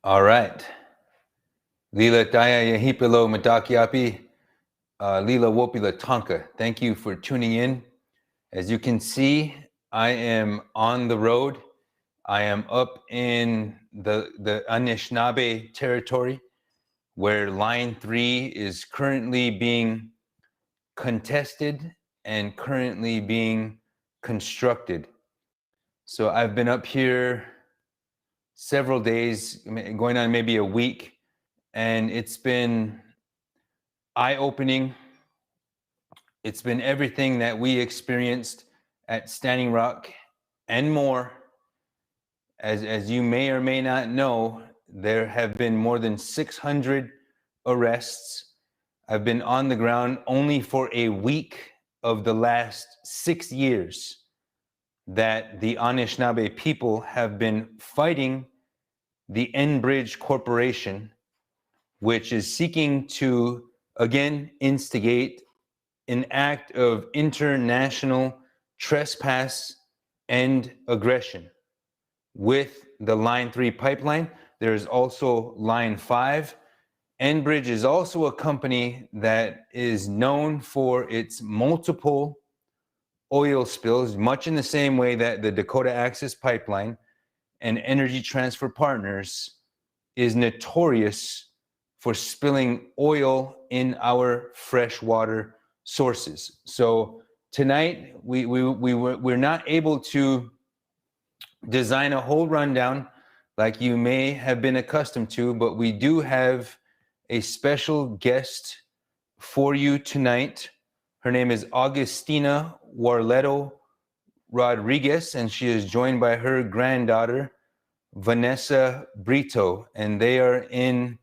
All right. Lila Taya Yahipilo Madakiapi, Lila Wopila Tonka. Thank you for tuning in. As you can see, I am on the road. I am up in the Anishinaabe territory where Line 3 is currently being contested and currently being constructed. So I've been up here several days, going on maybe a week, and it's been eye-opening. It's been everything that we experienced at Standing Rock and more. As you may or may not know, there have been more than 600 arrests. I've been on the ground only for a week of the last 6 years that the Anishinaabe people have been fighting the Enbridge Corporation, which is seeking to, again, instigate an act of international trespass and aggression. With the Line 3 pipeline, there's also Line 5. Enbridge is also a company that is known for its multiple oil spills, much in the same way that the Dakota Access Pipeline and Energy Transfer Partners is notorious for spilling oil in our freshwater sources. So tonight, we're not able to design a whole rundown like you may have been accustomed to, but we do have a special guest for you tonight. Her name is Augustina Warledo Rodriguez, and she is joined by her granddaughter, Vanessa Brito, and they are in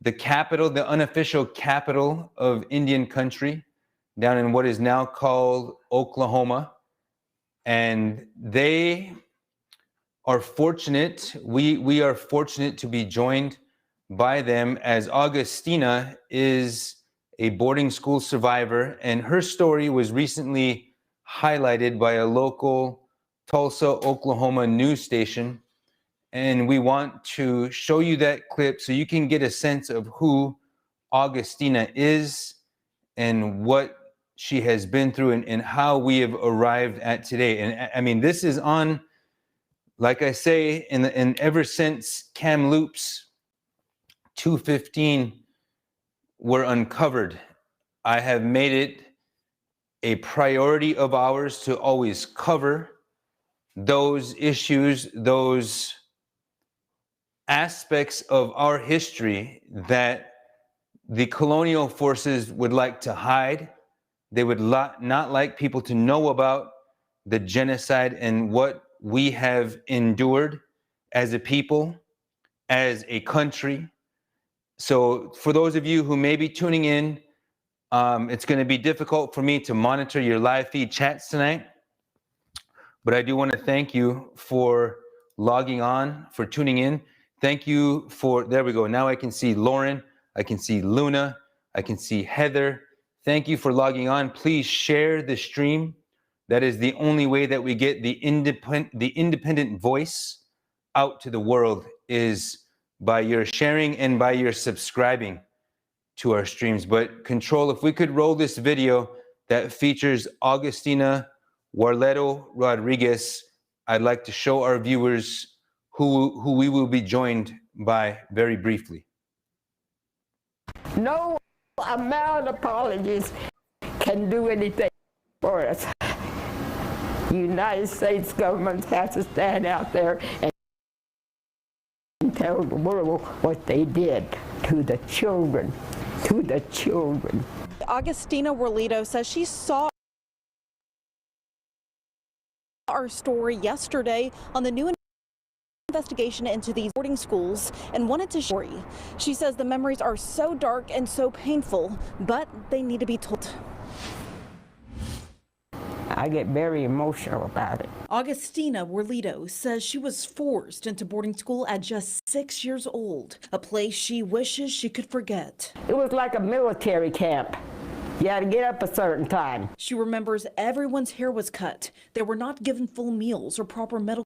the capital, the unofficial capital of Indian country, down in what is now called Oklahoma. And they are fortunate, we are fortunate to be joined by them, as Augustina is a boarding school survivor, and her story was recently highlighted by a local Tulsa, Oklahoma news station. And we want to show you that clip so you can get a sense of who Augustina is and what she has been through and how we have arrived at today. And I mean, this is on, like I say, and ever since Kamloops 215 were uncovered, I have made it a priority of ours to always cover those issues, those aspects of our history that the colonial forces would like to hide. They would not like people to know about the genocide and what we have endured as a people, as a country. So for those of you who may be tuning in, it's going to be difficult for me to monitor your live feed chats tonight, but I do want to thank you for logging on, for tuning in. Thank you for, there we go. Now I can see Lauren, I can see Luna, I can see Heather. Thank you for logging on. Please share the stream. That is the only way that we get the independent voice out to the world, is by your sharing and by your subscribing to our streams. But Control, if we could roll this video that features Augustina Warledo Rodriguez, I'd like to show our viewers who we will be joined by very briefly. No amount of apologies can do anything for us. The United States government has to stand out there and tell the world what they did to the children, to the children. Augustina Warledo says she saw our story yesterday on the new investigation into these boarding schools and wanted to share. She says the memories are so dark and so painful, but they need to be told. I get very emotional about it. Augustina Warledo says she was forced into boarding school at just 6 years old, a place she wishes she could forget. It was like a military camp. You had to get up a certain time. She remembers everyone's hair was cut. They were not given full meals or proper medical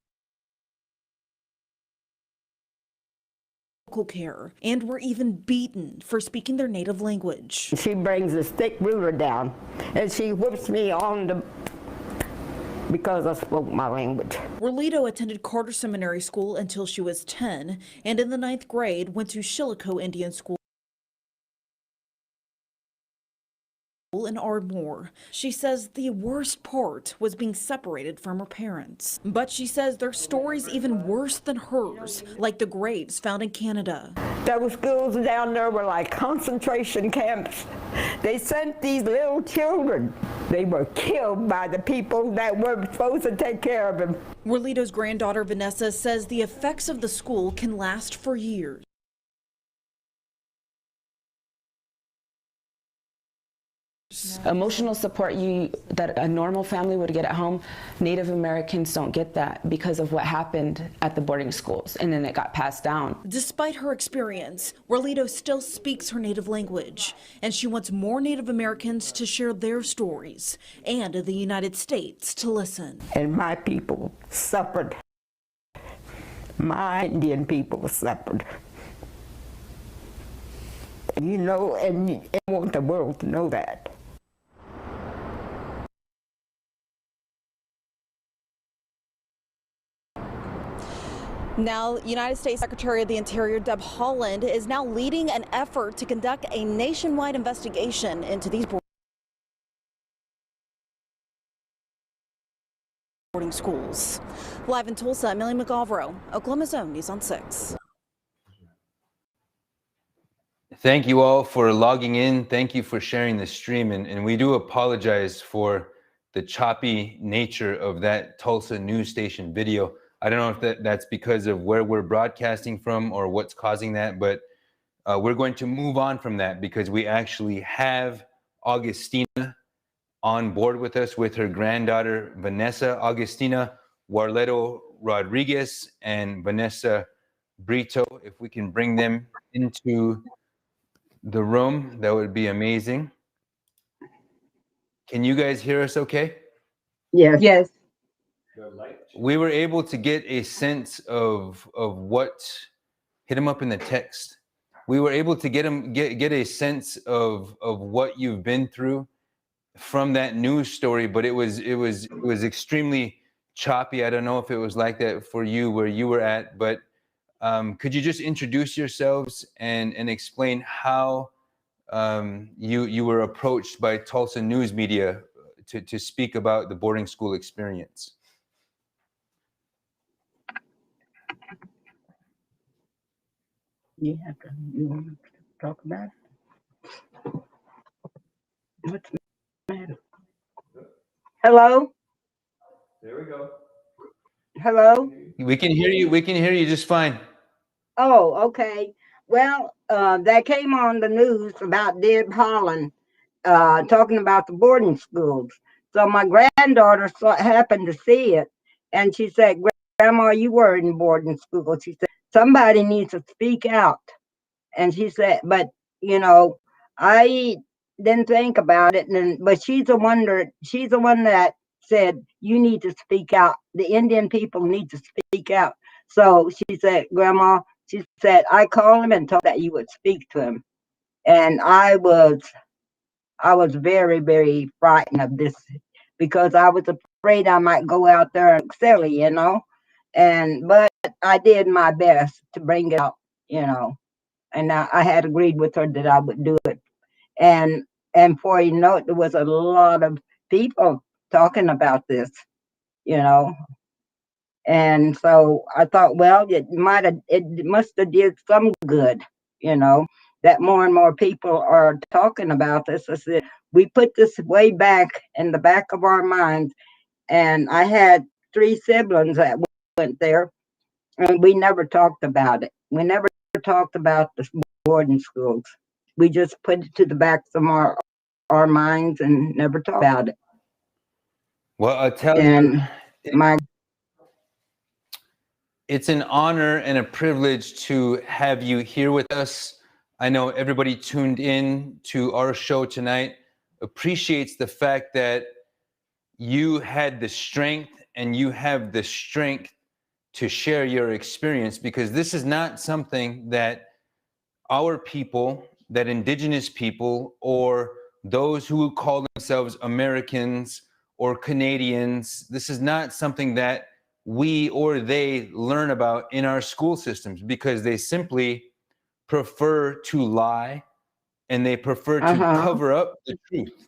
medical care and were even beaten for speaking their native language. She brings a stick ruler down and she whips me because I spoke my language. Warledo attended Carter Seminary School until she was 10, and in the 9th grade went to Chillicothe Indian School in Ardmore. She says the worst part was being separated from her parents. But she says their stories even worse than hers, like the graves found in Canada. Those schools down there were like concentration camps. They sent these little children. They were killed by the people that were supposed to take care of them. Warledo's granddaughter Vanessa says the effects of the school can last for years. Emotional support that a normal family would get at home, Native Americans don't get that because of what happened at the boarding schools, and then it got passed down. Despite her experience, Warledo still speaks her native language, and she wants more Native Americans to share their stories and the United States to listen. And my people suffered. My Indian people suffered. You know, and I want the world to know that. Now, United States Secretary of the Interior Deb Haaland is now leading an effort to conduct a nationwide investigation into these boarding schools. Live in Tulsa, Millie McGovero, Oklahoma's Own News on 6. Thank you all for logging in. Thank you for sharing the stream. And we do apologize for the choppy nature of that Tulsa news station video. I don't know if that's because of where we're broadcasting from or what's causing that, but we're going to move on from that because we actually have Augustina on board with us with her granddaughter, Vanessa. Augustina Warledo Rodriguez and Vanessa Brito. If we can bring them into the room, that would be amazing. Can you guys hear us okay? Yes. Yes. We were able to get a sense of what, hit them up in the text. We were able to get a sense of what you've been through from that news story, but it was extremely choppy. I don't know if it was like that for you where you were at, but could you just introduce yourselves and explain how you were approached by Tulsa news media to speak about the boarding school experience? You want to talk about it? What's the matter? Hello? There we go. Hello? We can hear you. We can hear you just fine. Oh, okay. Well, that came on the news about Deb Haaland talking about the boarding schools. So my granddaughter happened to see it, and she said, "Grandma, you were in boarding school." She said, "Somebody needs to speak out." And she said, but you know, I didn't think about it. But she's the one that said, "You need to speak out. The Indian people need to speak out." So she said, "Grandma," she said, "I called him and told that you would speak to him." And I was very, very frightened of this because I was afraid I might go out there and silly, but I did my best to bring it out, and I had agreed with her that I would do it. And before you know it, there was a lot of people talking about this, and so I thought, well, it must have did some good, that more and more people are talking about this. I said, we put this way back in the back of our minds. And I had 3 siblings that went there, and we never talked about it. We never talked about the boarding schools. We just put it to the back of our minds and never talked about it. Well, I'll tell you, it's an honor and a privilege to have you here with us. I know everybody tuned in to our show tonight appreciates the fact that you had the strength and you have the strength to share your experience, because this is not something that our people, that indigenous people, or those who call themselves Americans or Canadians, this is not something that we or they learn about in our school systems, because they simply prefer to lie and they prefer to cover up the truth.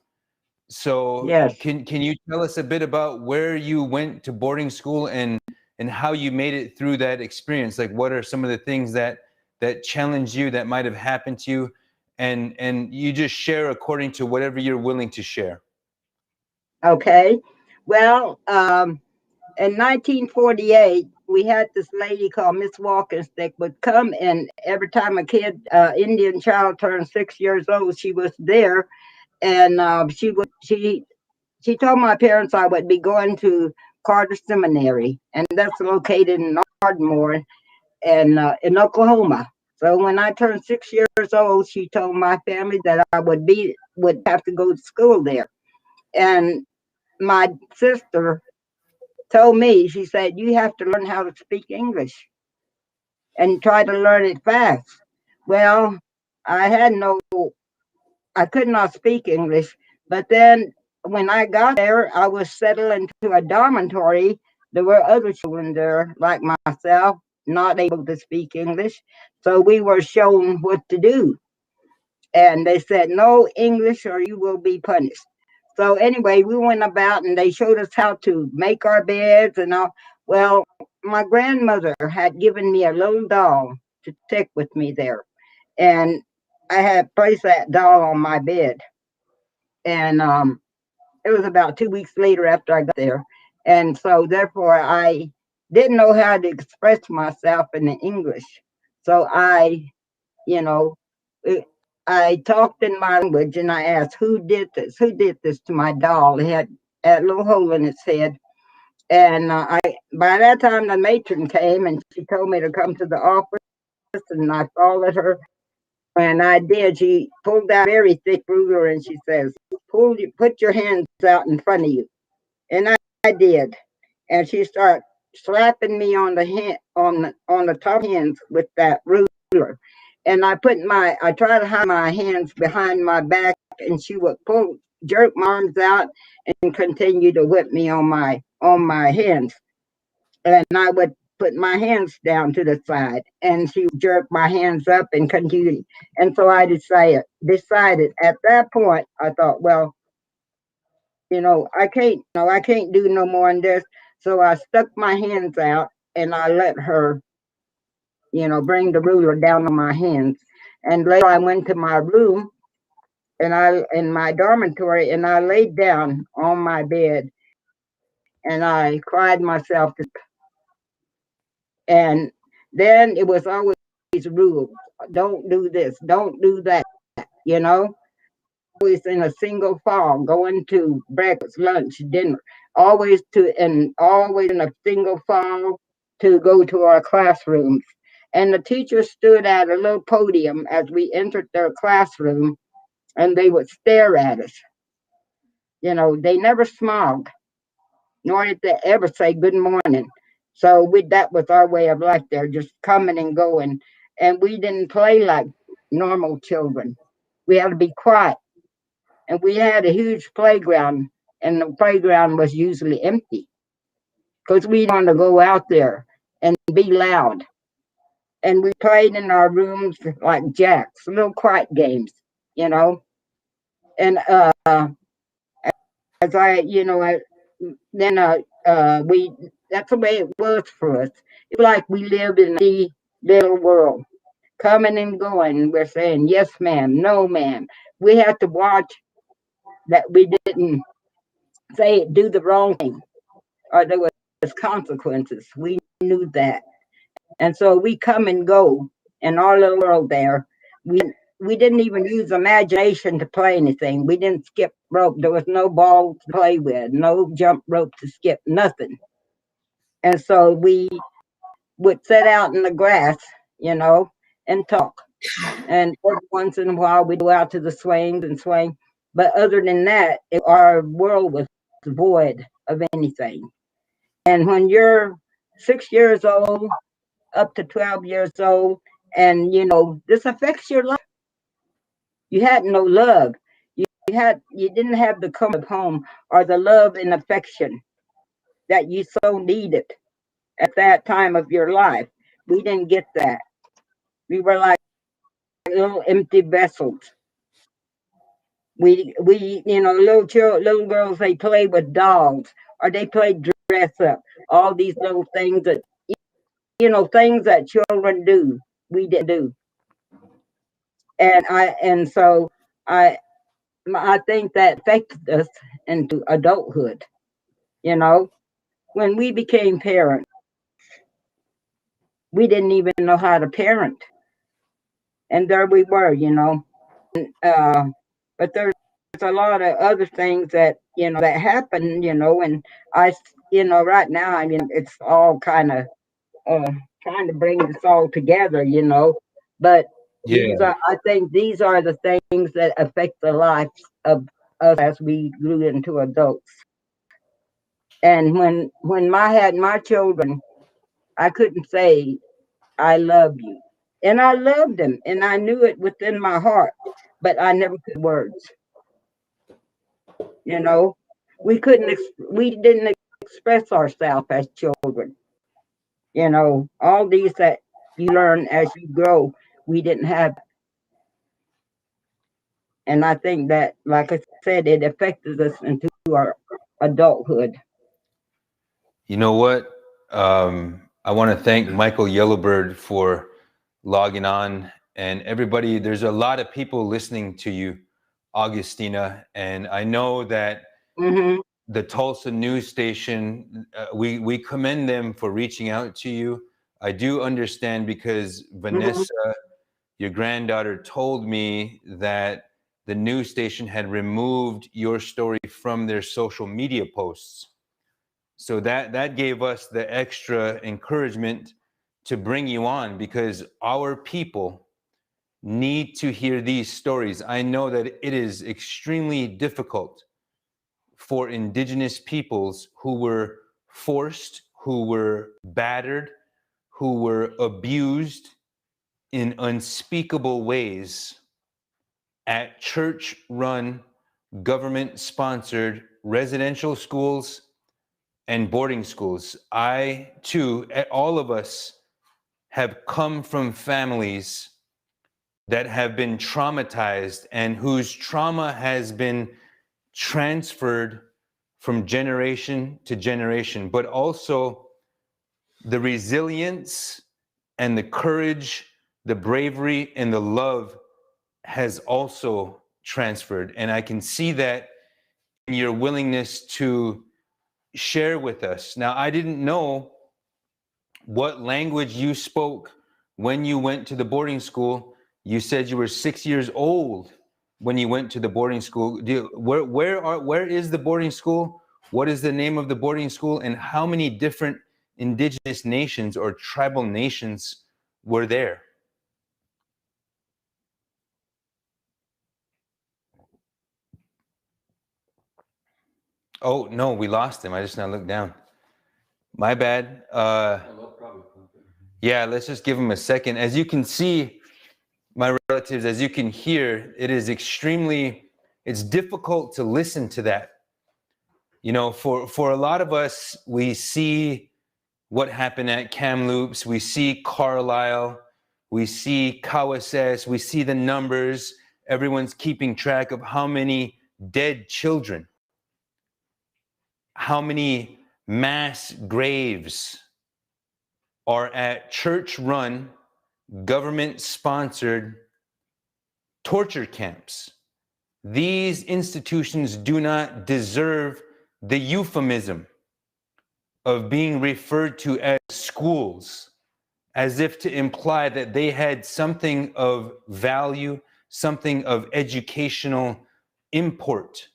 So Yes. can you tell us a bit about where you went to boarding school and how you made it through that experience? Like, what are some of the things that challenged you, that might have happened to you, and you just share according to whatever you're willing to share. Okay. Well, in 1948, we had this lady called Miss Walkenstick would come, and every time a kid, Indian child, turned 6 years old, she was there, and she told my parents I would be going to Carter Seminary, and that's located in Ardmore, and in Oklahoma. So when I turned 6 years old, she told my family that I would have to go to school there, and my sister told me, she said, you have to learn how to speak English and try to learn it fast. Well, I could not speak English, but then when I got there, I was settled into a dormitory. There were other children there, like myself, not able to speak English. So we were shown what to do. And they said, no English or you will be punished. So anyway, we went about and they showed us how to make our beds and all. Well, my grandmother had given me a little doll to take with me there. And I had placed that doll on my bed. And it was about 2 weeks later after I got there. And so therefore I didn't know how to express myself in English. So you know, it, I talked in my language and I asked, who did this? Who did this to my doll? It had a little hole in its head. And by that time, the matron came and she told me to come to the office, and I followed her. When I did, she pulled out a very thick ruler and she says, put your hands out in front of you. And I did. And she started slapping me on the hand, on the top hands with that ruler. And I tried to hide my hands behind my back, and she would jerk my arms out and continue to whip me on my hands. And I would put my hands down to the side, and she would jerk my hands up and continue. And so I decided at that point, I thought, well, I can't do no more than this. So I stuck my hands out and I let her, bring the ruler down on my hands. And later I went to my room in my dormitory, and I laid down on my bed and I cried myself to sleep. And then it was always rules. Don't do this, don't do that, you know. Always in a single file, going to breakfast, lunch, dinner, always in a single file to go to our classrooms. And the teachers stood at a little podium as we entered their classroom, and they would stare at us. They never smiled, nor did they ever say good morning. So that was our way of life there, just coming and going. And we didn't play like normal children. We had to be quiet. And we had a huge playground, and the playground was usually empty because we didn't want to go out there and be loud. And we played in our rooms like jacks, little quiet games, you know. And as then that's the way it was for us. It's like we lived in a little world, coming and going. We're saying yes, ma'am, no, ma'am. We had to watch that we didn't do the wrong thing, or there was consequences. We knew that, and so we come and go in our little world there. We didn't even use imagination to play anything. We didn't skip rope. There was no ball to play with, no jump rope to skip, nothing. And so we would sit out in the grass, and talk. And every once in a while we'd go out to the swings and swing. But other than that, our world was void of anything. And when you're 6 years old up to 12 years old. And, you know, this affects your life. You had no love. You didn't have the comfort of home or the love and affection that you so needed at that time of your life. We didn't get that. We were like little empty vessels. We you know, little girls, they play with dolls or they play dress up. All these little things that, you know, things that children do, we didn't do. And so I I think that affected us into adulthood. You know, when we became parents, we didn't even know how to parent, and there we were. You know, but there's a lot of other things that, you know, that happen. You know, and you know, right now, I mean, it's all kind of uh, trying to bring this all together. You know, but these Yeah. are, I think, these are the things that affect the lives of us as we grew into adults. And when I had my children, I couldn't say I love you. And I loved them and I knew it within my heart, but I never could words, you know. We didn't express ourselves as children. You know, all these that you learn as you grow, we didn't have. And I think that, like I said, it affected us into our adulthood. You know what? I want to thank Michael Yellowbird for logging on, and everybody. There's a lot of people listening to you, Augustina, and I know that Hmm. the Tulsa news station, we commend them for reaching out to you. I do understand because Hmm. Vanessa, your granddaughter, told me that the news station had removed your story from their social media posts. So that gave us the extra encouragement to bring you on because our people need to hear these stories. I know that it is extremely difficult for indigenous peoples who were forced, who were battered, who were abused in unspeakable ways at church run, government sponsored residential schools and boarding schools. I too, all of us have come from families that have been traumatized and whose trauma has been transferred from generation to generation, but also the resilience and the courage, the bravery and the love has also transferred. And I can see that in your willingness to share with us. Now, I didn't know what language you spoke when you went to the boarding school. You said you were 6 years old when you went to the boarding school. Where is the boarding school? What is the name of the boarding school? And how many different indigenous nations or tribal nations were there? Oh, no, we lost him. I just now looked down. My bad. Yeah, let's just give him a second. As you can see, my relatives, as you can hear, it is it's difficult to listen to that. You know, for a lot of us, we see what happened at Kamloops, we see Carlisle, we see Kawases, we see the numbers. Everyone's keeping track of how many dead children, how many mass graves are at church-run, government-sponsored torture camps. These institutions do not deserve the euphemism of being referred to as schools, as if to imply that they had something of value, something of educational import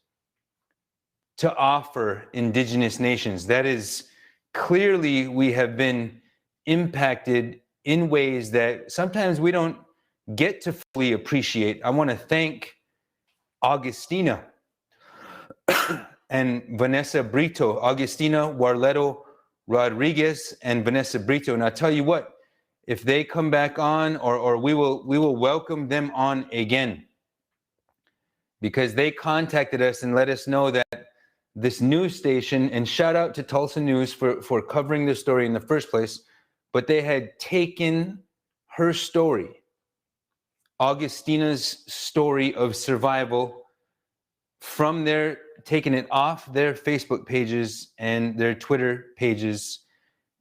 to offer indigenous nations. That is clearly we have been impacted in ways that sometimes we don't get to fully appreciate. I want to thank Augustina and Vanessa Brito, Augustina, Warledo, Rodriguez and Vanessa Brito. And I'll tell you what, if they come back on, or we will welcome them on again, because they contacted us and let us know that this news station, and shout out to Tulsa News for covering this story in the first place, but they had taken her story, Augustina's story of survival, from their, taking it off their Facebook pages and their Twitter pages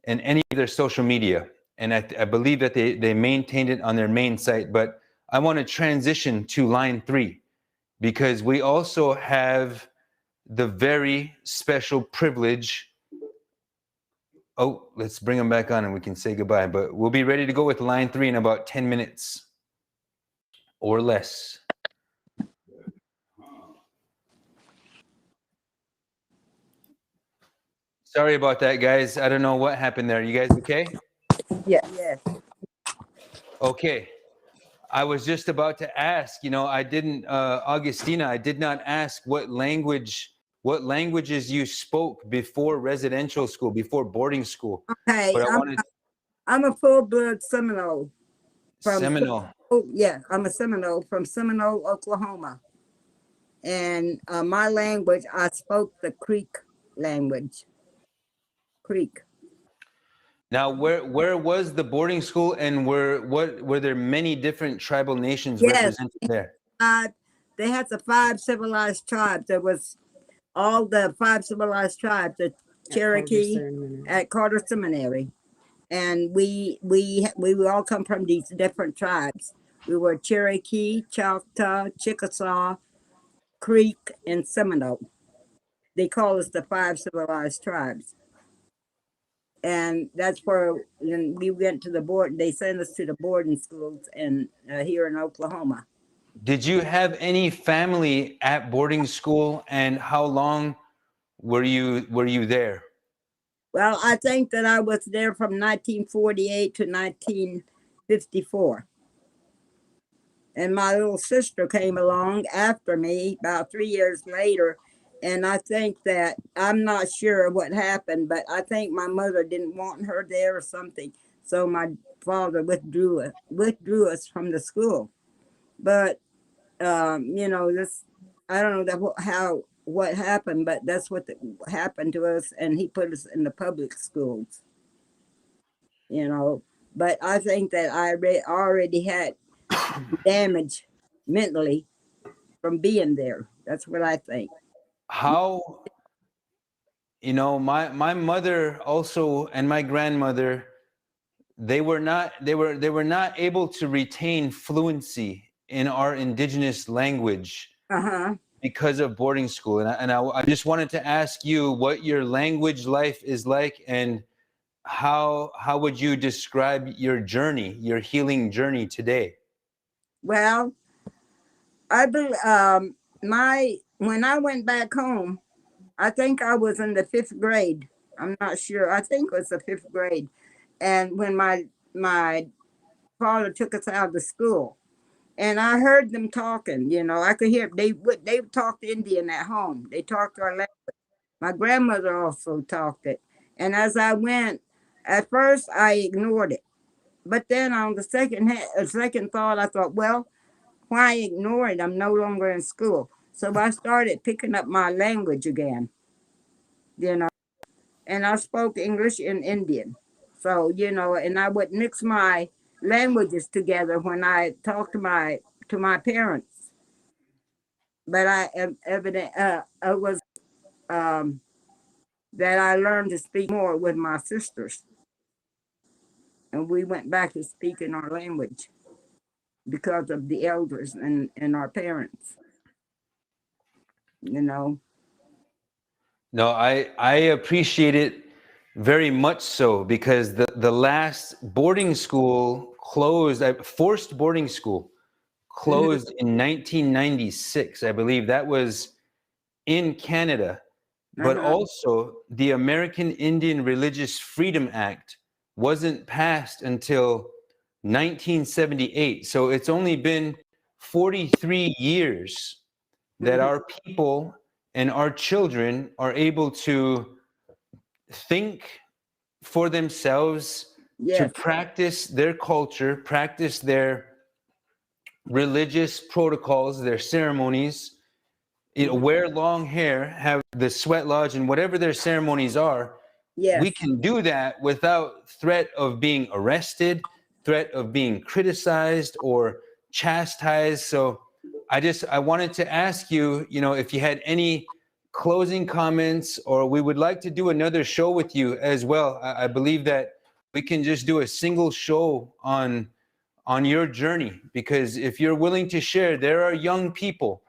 and any of their social media. And I believe that they maintained it on their main site. But I want to transition to line 3, because we also have the very special privilege. Oh, let's bring them back on and we can say goodbye. But we'll be ready to go with line 3 in about 10 minutes or less. Sorry about that, guys. I don't know what happened there. You guys okay? Yes. Yes. Okay. I was just about to ask, I didn't, Augustina, I did not ask what languages you spoke before residential school, before boarding school. Okay, But I wanted I'm a full-blood Seminole. Seminole. Oh, yeah, I'm a Seminole from Seminole, Oklahoma. And my language, I spoke the Creek language. Creek. Now, where was the boarding school, and were there many different tribal nations represented there? They had the 5 civilized tribes. There was all the 5 civilized tribes, the Cherokee at Carter Seminary. And we all come from these different tribes. We were Cherokee, Choctaw, Chickasaw, Creek, and Seminole. They call us the 5 civilized tribes. And that's where we went to the board. They sent us to the boarding schools and here in Oklahoma. Did you have any family at boarding school, and how long were you there? Well, I think that I was there from 1948 to 1954. And my little sister came along after me about 3 years later. And I think that, I'm not sure what happened, but I think my mother didn't want her there or something. So my father withdrew us from the school. But, this, I don't know what happened, but that's what happened to us. And he put us in the public schools, But I think that I already had damage mentally from being there. That's what I think. How, my mother also, and my grandmother, they were not able to retain fluency in our indigenous language because of boarding school. And I just wanted to ask you what your language life is like, and how would you describe your journey, your healing journey today? Well, I believe when I went back home, I think I was in the 5th grade. I'm not sure. I think it was the 5th grade. And when my father took us out of the school, and I heard them talking, I could hear they talked Indian at home. They talked our language. My grandmother also talked it. And as I went, at first I ignored it. But then on the second thought, I thought, well, why ignore it? I'm no longer in school. So I started picking up my language again, and I spoke English and Indian. So, and I would mix my languages together when I talked to my parents. But I am evident, it was that I learned to speak more with my sisters. And we went back to speaking our language because of the elders and our parents. No, I appreciate it very much so, because the last boarding school closed, forced boarding school closed in 1996. I believe that was in Canada. But also the American Indian Religious Freedom Act wasn't passed until 1978. So it's only been 43 years that our people and our children are able to think for themselves to Yes. practice their culture, practice their religious protocols, their ceremonies, wear long hair, have the sweat lodge, and whatever their ceremonies are, Yes. we can do that without threat of being arrested, threat of being criticized or chastised. So I wanted to ask you, if you had any closing comments, or we would like to do another show with you as well. I believe that we can just do a single show on your journey, because if you're willing to share, there are young people.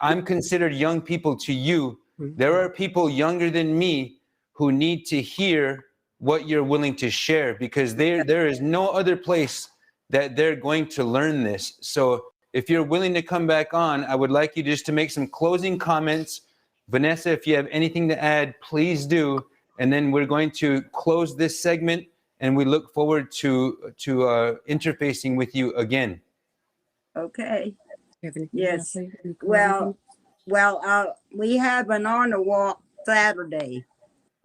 I'm considered young people to you. There are people younger than me who need to hear what you're willing to share, because there is no other place that they're going to learn this. So if you're willing to come back on, I would like you just to make some closing comments. Vanessa, if you have anything to add, please do. And then we're going to close this segment, and we look forward to interfacing with you again. Okay. Yes. Well, we have an honor walk Saturday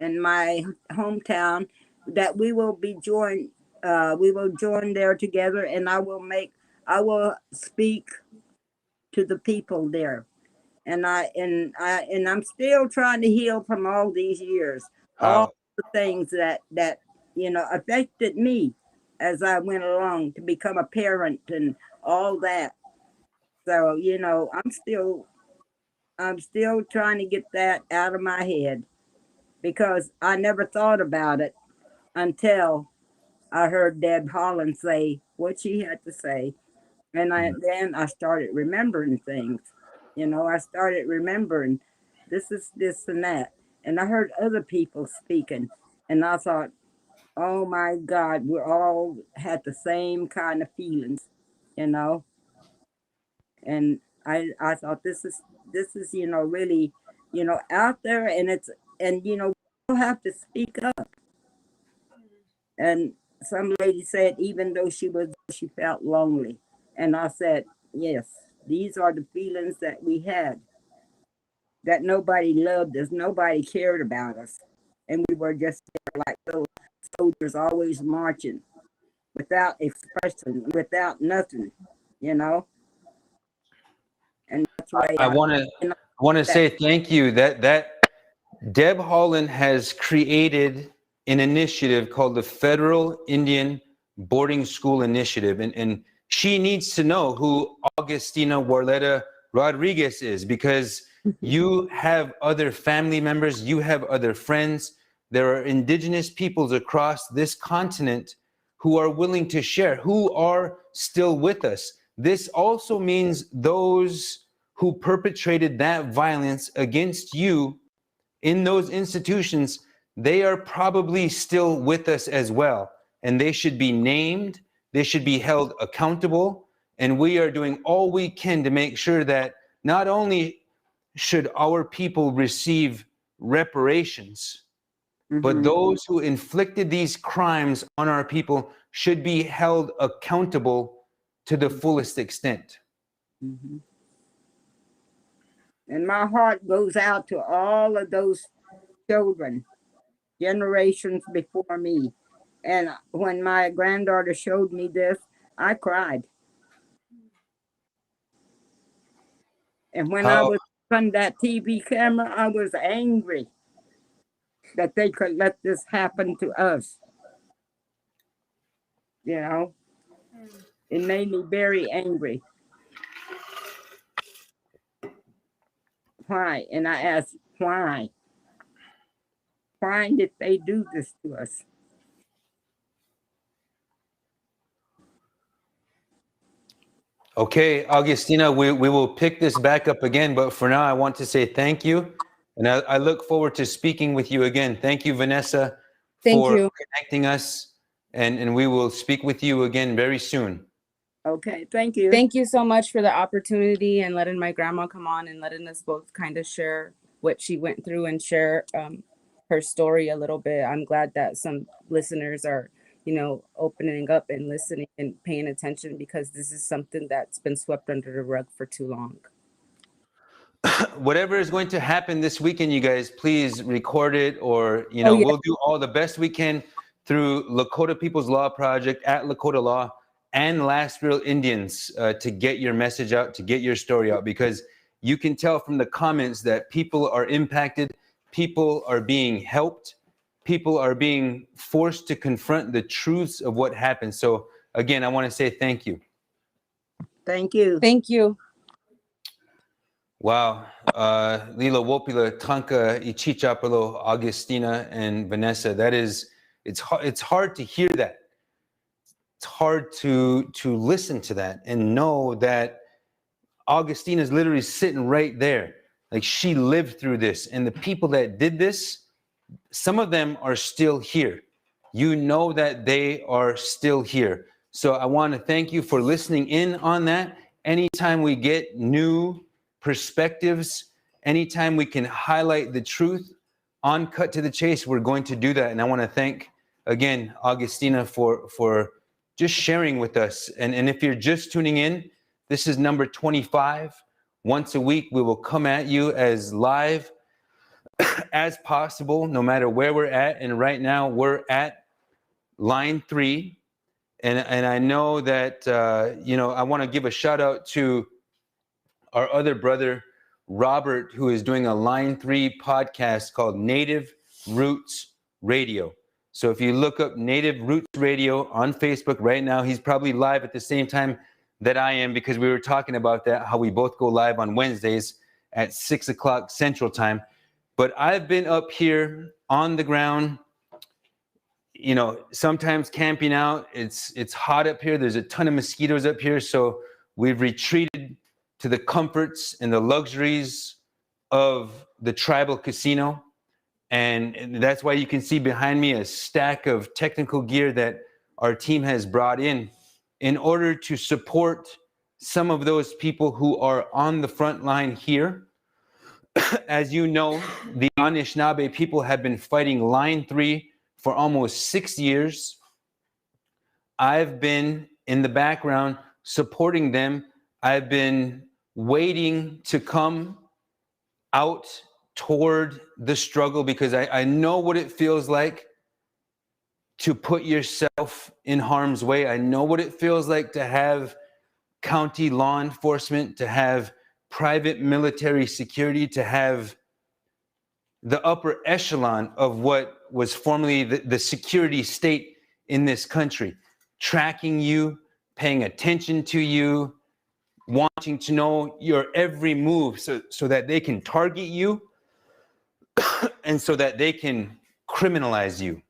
in my hometown that we will join there together, and I will speak to the people there. And I'm still trying to heal from all these years, all the things that affected me as I went along to become a parent and all that. So, I'm still trying to get that out of my head, because I never thought about it until I heard Deb Holland say what she had to say. And then I started remembering things. I started remembering this is this and that. And I heard other people speaking, and I thought, oh my God, we all had the same kind of feelings, you know. And I thought this is really, out there, and we'll have to speak up. And some lady said even though she felt lonely. And I said, yes, these are the feelings that we had, that nobody loved us, nobody cared about us. And we were just there like those soldiers always marching without expression, without nothing, And that's why I want to say thank you. That Deb Holland has created an initiative called the Federal Indian Boarding School Initiative, and she needs to know who Augustina Warledo Rodriguez is, because you have other family members, you have other friends. There are indigenous peoples across this continent who are willing to share, who are still with us. This also means those who perpetrated that violence against you in those institutions, they are probably still with us as well. And they should be named, they should be held accountable. And we are doing all we can to make sure that not only should our people receive reparations, but those who inflicted these crimes on our people should be held accountable to the fullest extent. And my heart goes out to all of those children, generations before me. And when my granddaughter showed me this, I cried. And when I was on that TV camera, I was angry that they could let this happen to us. It made me very angry. Why? And I asked, why? Why did they do this to us? Okay, Augustina, we will pick this back up again, but for now, I want to say thank you. And I look forward to speaking with you again. Thank you, Vanessa, for connecting us. And we will speak with you again very soon. Okay, thank you. Thank you so much for the opportunity and letting my grandma come on and letting us both kind of share what she went through and share her story a little bit. I'm glad that some listeners are, opening up and listening and paying attention, because this is something that's been swept under the rug for too long. Whatever is going to happen this weekend, you guys, please record it, or, we'll do all the best we can through Lakota People's Law Project, at Lakota Law, and Last Real Indians to get your message out, to get your story out, because you can tell from the comments that people are impacted, people are being helped, people are being forced to confront the truths of what happened. So again, I want to say thank you. Thank you. Thank you. Wow. Lila Wopila, Tanka, Ichichapalo, Augustina, and Vanessa. That is, it's hard to hear that. It's hard to listen to that and know that Augustina is literally sitting right there. Like, she lived through this, and the people that did this, some of them are still here. You know that they are still here. So I want to thank you for listening in on that. Anytime we get new perspectives, anytime we can highlight the truth on Cut to the Chase, we're going to do that. And I want to thank, again, Augustina for just sharing with us. And if you're just tuning in, this is number 25. Once a week, we will come at you as live as possible, no matter where we're at. And right now, we're at line 3. And I know that, I want to give a shout out to our other brother, Robert, who is doing a line 3 podcast called Native Roots Radio. So if you look up Native Roots Radio on Facebook right now, he's probably live at the same time that I am, because we were talking about that, how we both go live on Wednesdays at 6 o'clock Central Time. But I've been up here on the ground, sometimes camping out. It's hot up here. There's a ton of mosquitoes up here. So we've retreated to the comforts and the luxuries of the tribal casino. And that's why you can see behind me a stack of technical gear that our team has brought in order to support some of those people who are on the front line here. As you know, the Anishinaabe people have been fighting line 3 for almost 6 years. I've been in the background supporting them. I've been waiting to come out toward the struggle, because I know what it feels like to put yourself in harm's way. I know what it feels like to have county law enforcement, to have private military security, to have the upper echelon of what was formerly the security state in this country, tracking you, paying attention to you, wanting to know your every move so that they can target you and so that they can criminalize you.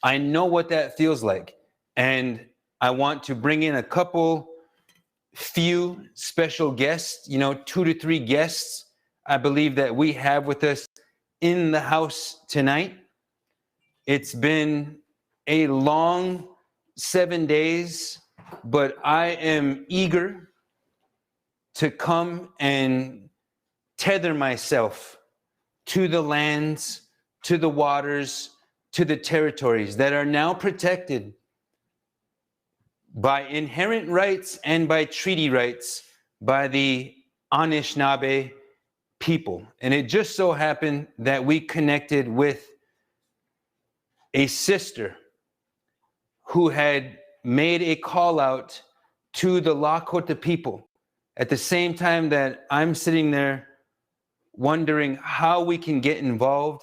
I know what that feels like. And I want to bring in a few special guests, 2 to 3 guests, I believe, that we have with us in the house tonight. It's been a long 7 days, but I am eager to come and tether myself to the lands, to the waters, to the territories that are now protected by inherent rights and by treaty rights by the Anishinaabe people. And it just so happened that we connected with a sister who had made a call out to the Lakota people at the same time that I'm sitting there wondering how we can get involved,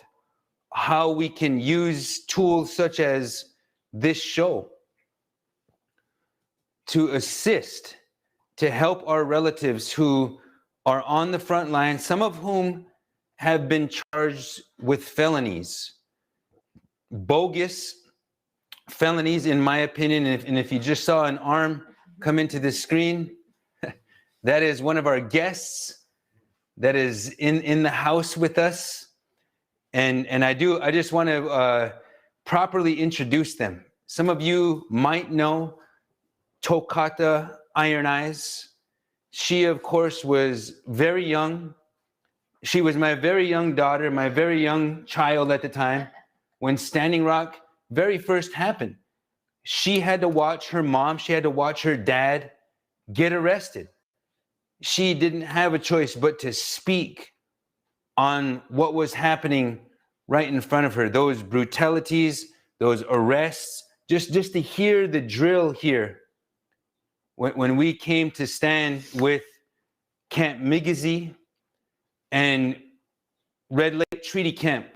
how we can use tools such as this show to assist, to help our relatives who are on the front line, some of whom have been charged with felonies, bogus felonies, in my opinion. And if you just saw an arm come into the screen, that is one of our guests that is in the house with us. And I just want to properly introduce them. Some of you might know Tokata Iron Eyes. She, of course, was very young. She was my very young daughter, my very young child at the time when Standing Rock very first happened. She had to watch her mom, she had to watch her dad get arrested. She didn't have a choice but to speak on what was happening right in front of her. Those brutalities, those arrests, just to hear the drill here. When we came to stand with Camp Migizi, and Red Lake Treaty Camp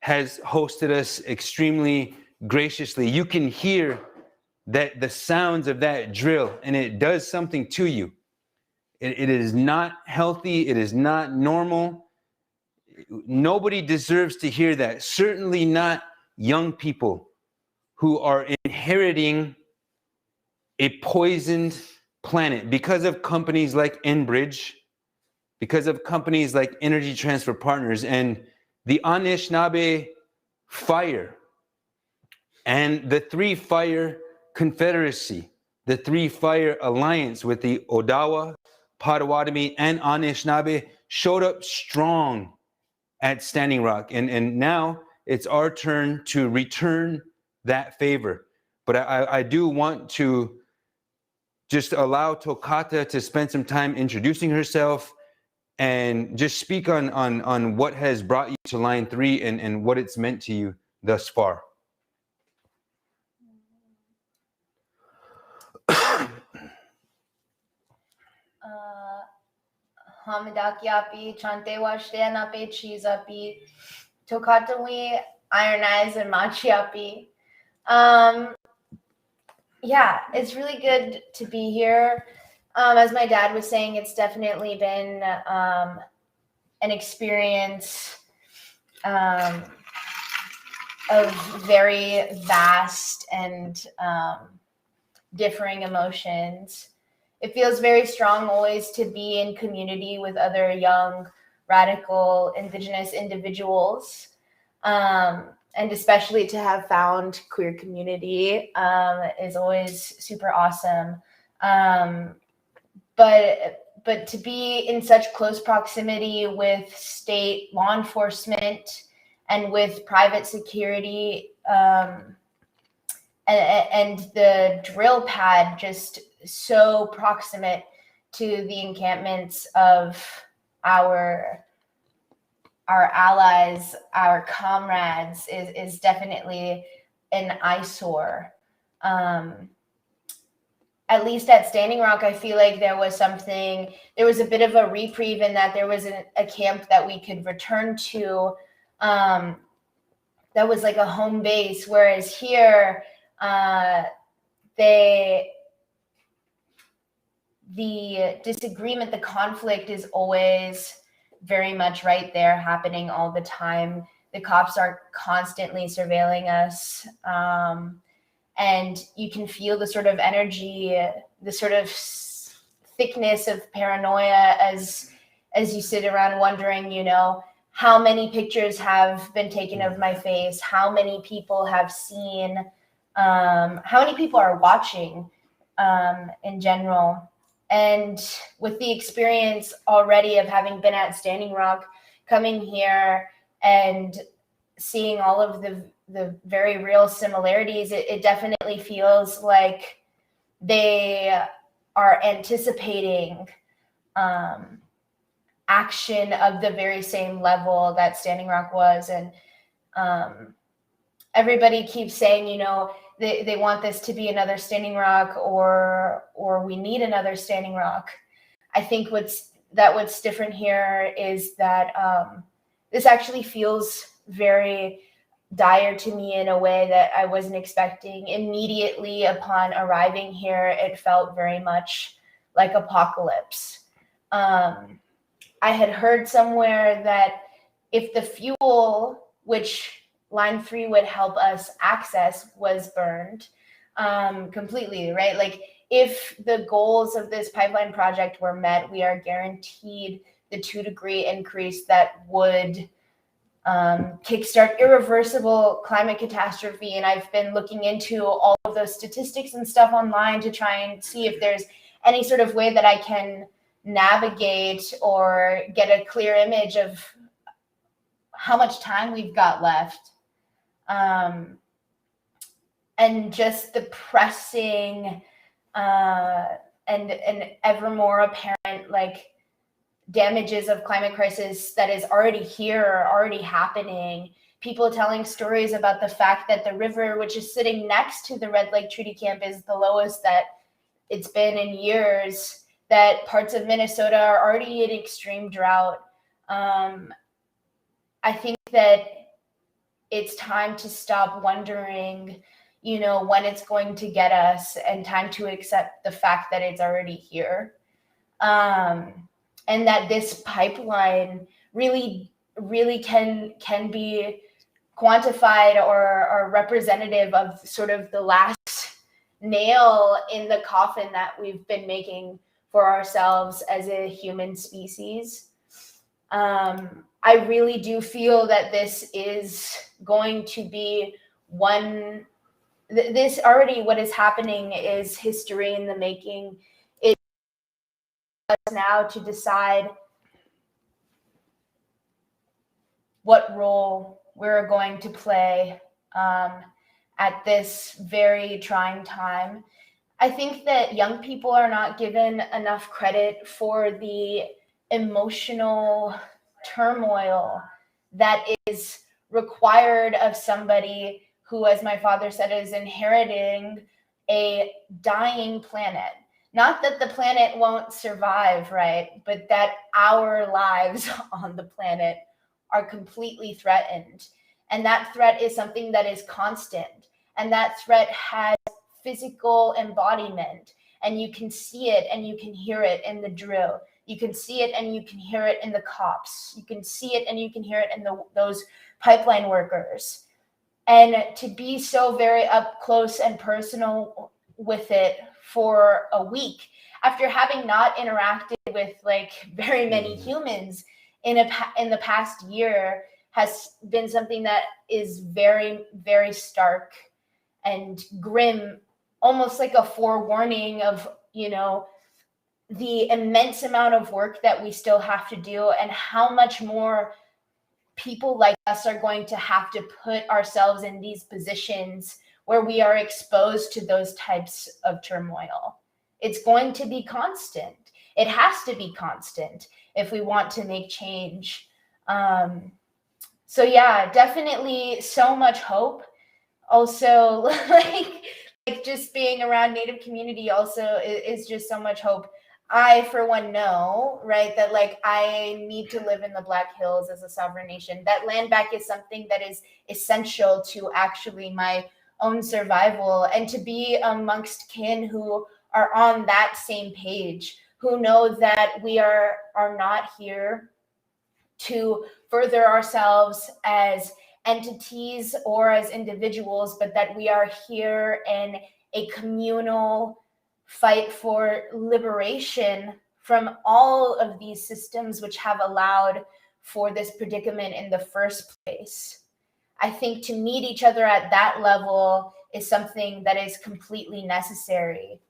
has hosted us extremely graciously. You can hear that the sounds of that drill, and it does something to you. It is not healthy. It is not normal. Nobody deserves to hear that. Certainly not young people who are inheriting a poisoned planet because of companies like Enbridge, because of companies like Energy Transfer Partners, and the Anishinaabe Fire, and the Three Fire Confederacy, the Three Fire Alliance with the Odawa, Potawatomi, and Anishinaabe showed up strong at Standing Rock. And now it's our turn to return that favor. But I do want to just allow Tokata to spend some time introducing herself and just speak on what has brought you to Line 3 and what it's meant to you thus far. Hamidakiapi, Chantewashteanape, Chizapi, Tokatawi, Iron Eyes, and Machiapi. Yeah, it's really good to be here. As my dad was saying, it's definitely been an experience of very vast and differing emotions. It feels very strong always to be in community with other young, radical, Indigenous individuals, and especially to have found queer community is always super awesome. But to be in such close proximity with state law enforcement and with private security, and the drill pad just so proximate to the encampments of our allies, our comrades, is definitely an eyesore. At least at Standing Rock, I feel like there was a bit of a reprieve in that there was a camp that we could return to that was like a home base, whereas here, the disagreement, the conflict is always very much right there, happening all the time. The cops are constantly surveilling us. And you can feel the sort of energy, the sort of thickness of paranoia as you sit around wondering, how many pictures have been taken of my face, how many people have seen, how many people are watching in general. And with the experience already of having been at Standing Rock, coming here and seeing all of the very real similarities, it definitely feels like they are anticipating action of the very same level that Standing Rock was. And everybody keeps saying, they want this to be another Standing Rock, or we need another Standing Rock. I think what's different here is that this actually feels very dire to me in a way that I wasn't expecting. Immediately upon arriving here, it felt very much like apocalypse. I had heard somewhere that if the fuel, which Line 3 would help us access, was burned completely, right? Like, if the goals of this pipeline project were met, we are guaranteed the 2-degree increase that would kickstart irreversible climate catastrophe. And I've been looking into all of those statistics and stuff online to try and see if there's any sort of way that I can navigate or get a clear image of how much time we've got left. And just the pressing and ever more apparent, like, damages of climate crisis that is already here, already happening. people telling stories about the fact that the river, which is sitting next to the Red Lake Treaty Camp, is the lowest that it's been in years, that parts of Minnesota are already in extreme drought. I think that it's time to stop wondering, when it's going to get us, and time to accept the fact that it's already here. And that this pipeline really can be quantified or representative of sort of the last nail in the coffin that we've been making for ourselves as a human species. I really do feel that this is going to be this already, what is happening is history in the making. It's us now to decide what role we're going to play at this very trying time. I think that young people are not given enough credit for the emotional turmoil that is required of somebody who, as my father said, is inheriting a dying planet. Not that the planet won't survive, right? But that our lives on the planet are completely threatened. And that threat is something that is constant. And that threat has physical embodiment. And you can see it and you can hear it in the drill. You can see it and you can hear it in the cops. You can see it and you can hear it in those pipeline workers. And to be so very up close and personal with it for a week, after having not interacted with like very many humans in the past year, has been something that is very, very stark and grim, almost like a forewarning of, the immense amount of work that we still have to do, and how much more people like us are going to have to put ourselves in these positions where we are exposed to those types of turmoil. It's going to be constant. It has to be constant if we want to make change. So yeah, definitely so much hope. Also, like just being around Native community also is just so much hope. I, for one, know, right, that like I need to live in the Black Hills as a sovereign nation. That land back is something that is essential to actually my own survival, and to be amongst kin who are on that same page, who know that we are not here to further ourselves as entities or as individuals, but that we are here in a communal fight for liberation from all of these systems which have allowed for this predicament in the first place. I think to meet each other at that level is something that is completely necessary.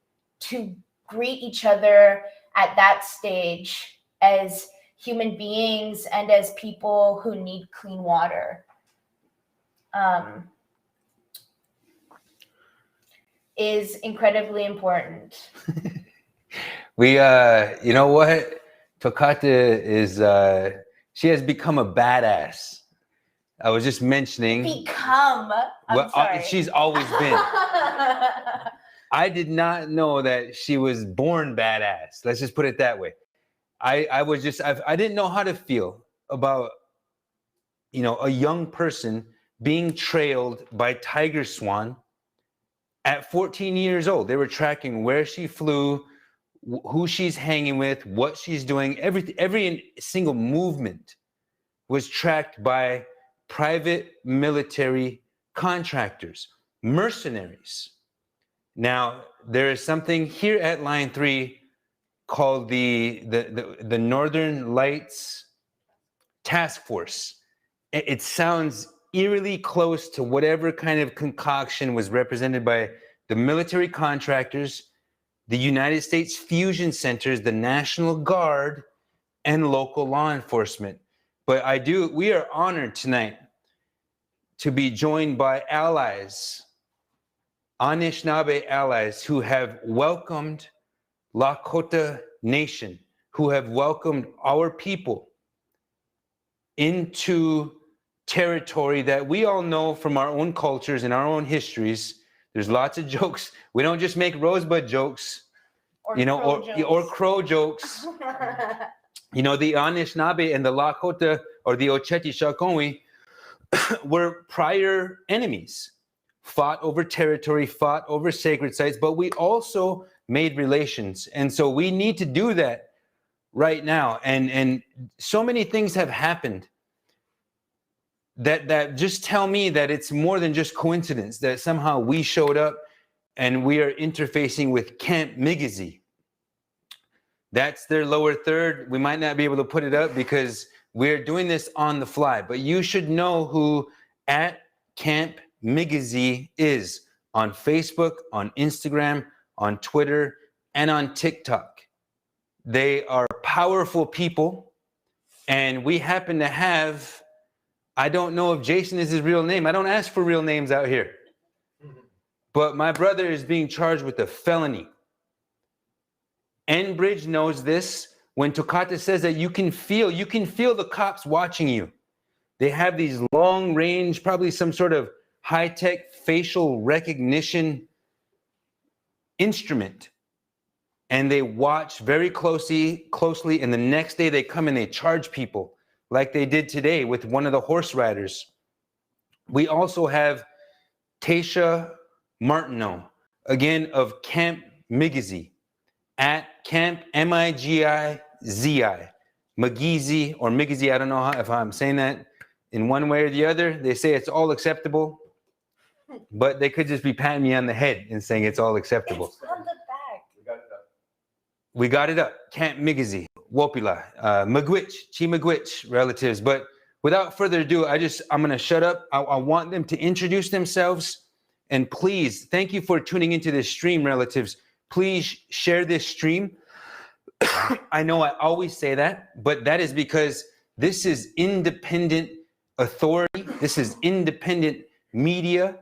To greet each other at that stage as human beings and as people who need clean water is incredibly important. We, you know what? Tokata is, she has become a badass. I was just mentioning. Sorry. She's always been. I did not know that she was born badass. Let's just put it that way. I didn't know how to feel about, a young person being trailed by tiger swan at 14 years old. They were tracking where she flew, who she's hanging with, what she's doing. Every single movement was tracked by private military contractors, mercenaries. Now, there is something here at Line 3 called the Northern Lights Task Force. It sounds eerily close to whatever kind of concoction was represented by the military contractors, the United States Fusion Centers, the National Guard, and local law enforcement. But we are honored tonight to be joined by allies, Anishinaabe allies, who have welcomed Lakota Nation, who have welcomed our people into territory that we all know from our own cultures and our own histories. There's lots of jokes. We don't just make rosebud jokes, Or or crow jokes. You know, the Anishinaabe and the Lakota or the Oceti-Sakowin were prior enemies, fought over territory, fought over sacred sites, but we also made relations. And so we need to do that right now. And so many things have happened that just tell me that it's more than just coincidence that somehow we showed up and we are interfacing with Camp Migizi. That's their lower third. We might not be able to put it up because we're doing this on the fly, but you should know who at Camp Migizi is on Facebook, on Instagram, on Twitter, and on TikTok. They are powerful people, and we happen to have, I don't know if Jason is his real name. I don't ask for real names out here. But my brother is being charged with a felony. Enbridge knows this. When Tokata says that you can feel the cops watching you. They have these long range, probably some sort of high-tech facial recognition instrument. And they watch very closely, and the next day they come and they charge people like they did today with one of the horse riders. We also have Tasha Martineau, again of Camp Migizi, at Camp M-I-G-I-Z-I, Migizi or Migizi, I don't know if I'm saying that in one way or the other. They say it's all acceptable, but they could just be patting me on the head and saying it's all acceptable. It's on the back. We got it up. Camp Migizi, Wopila, Magwitch, Chi Magwitch relatives. But without further ado, I'm going to shut up. I want them to introduce themselves. And please, thank you for tuning into this stream, relatives. Please share this stream. I know I always say that, but that is because this is independent authority. This is independent media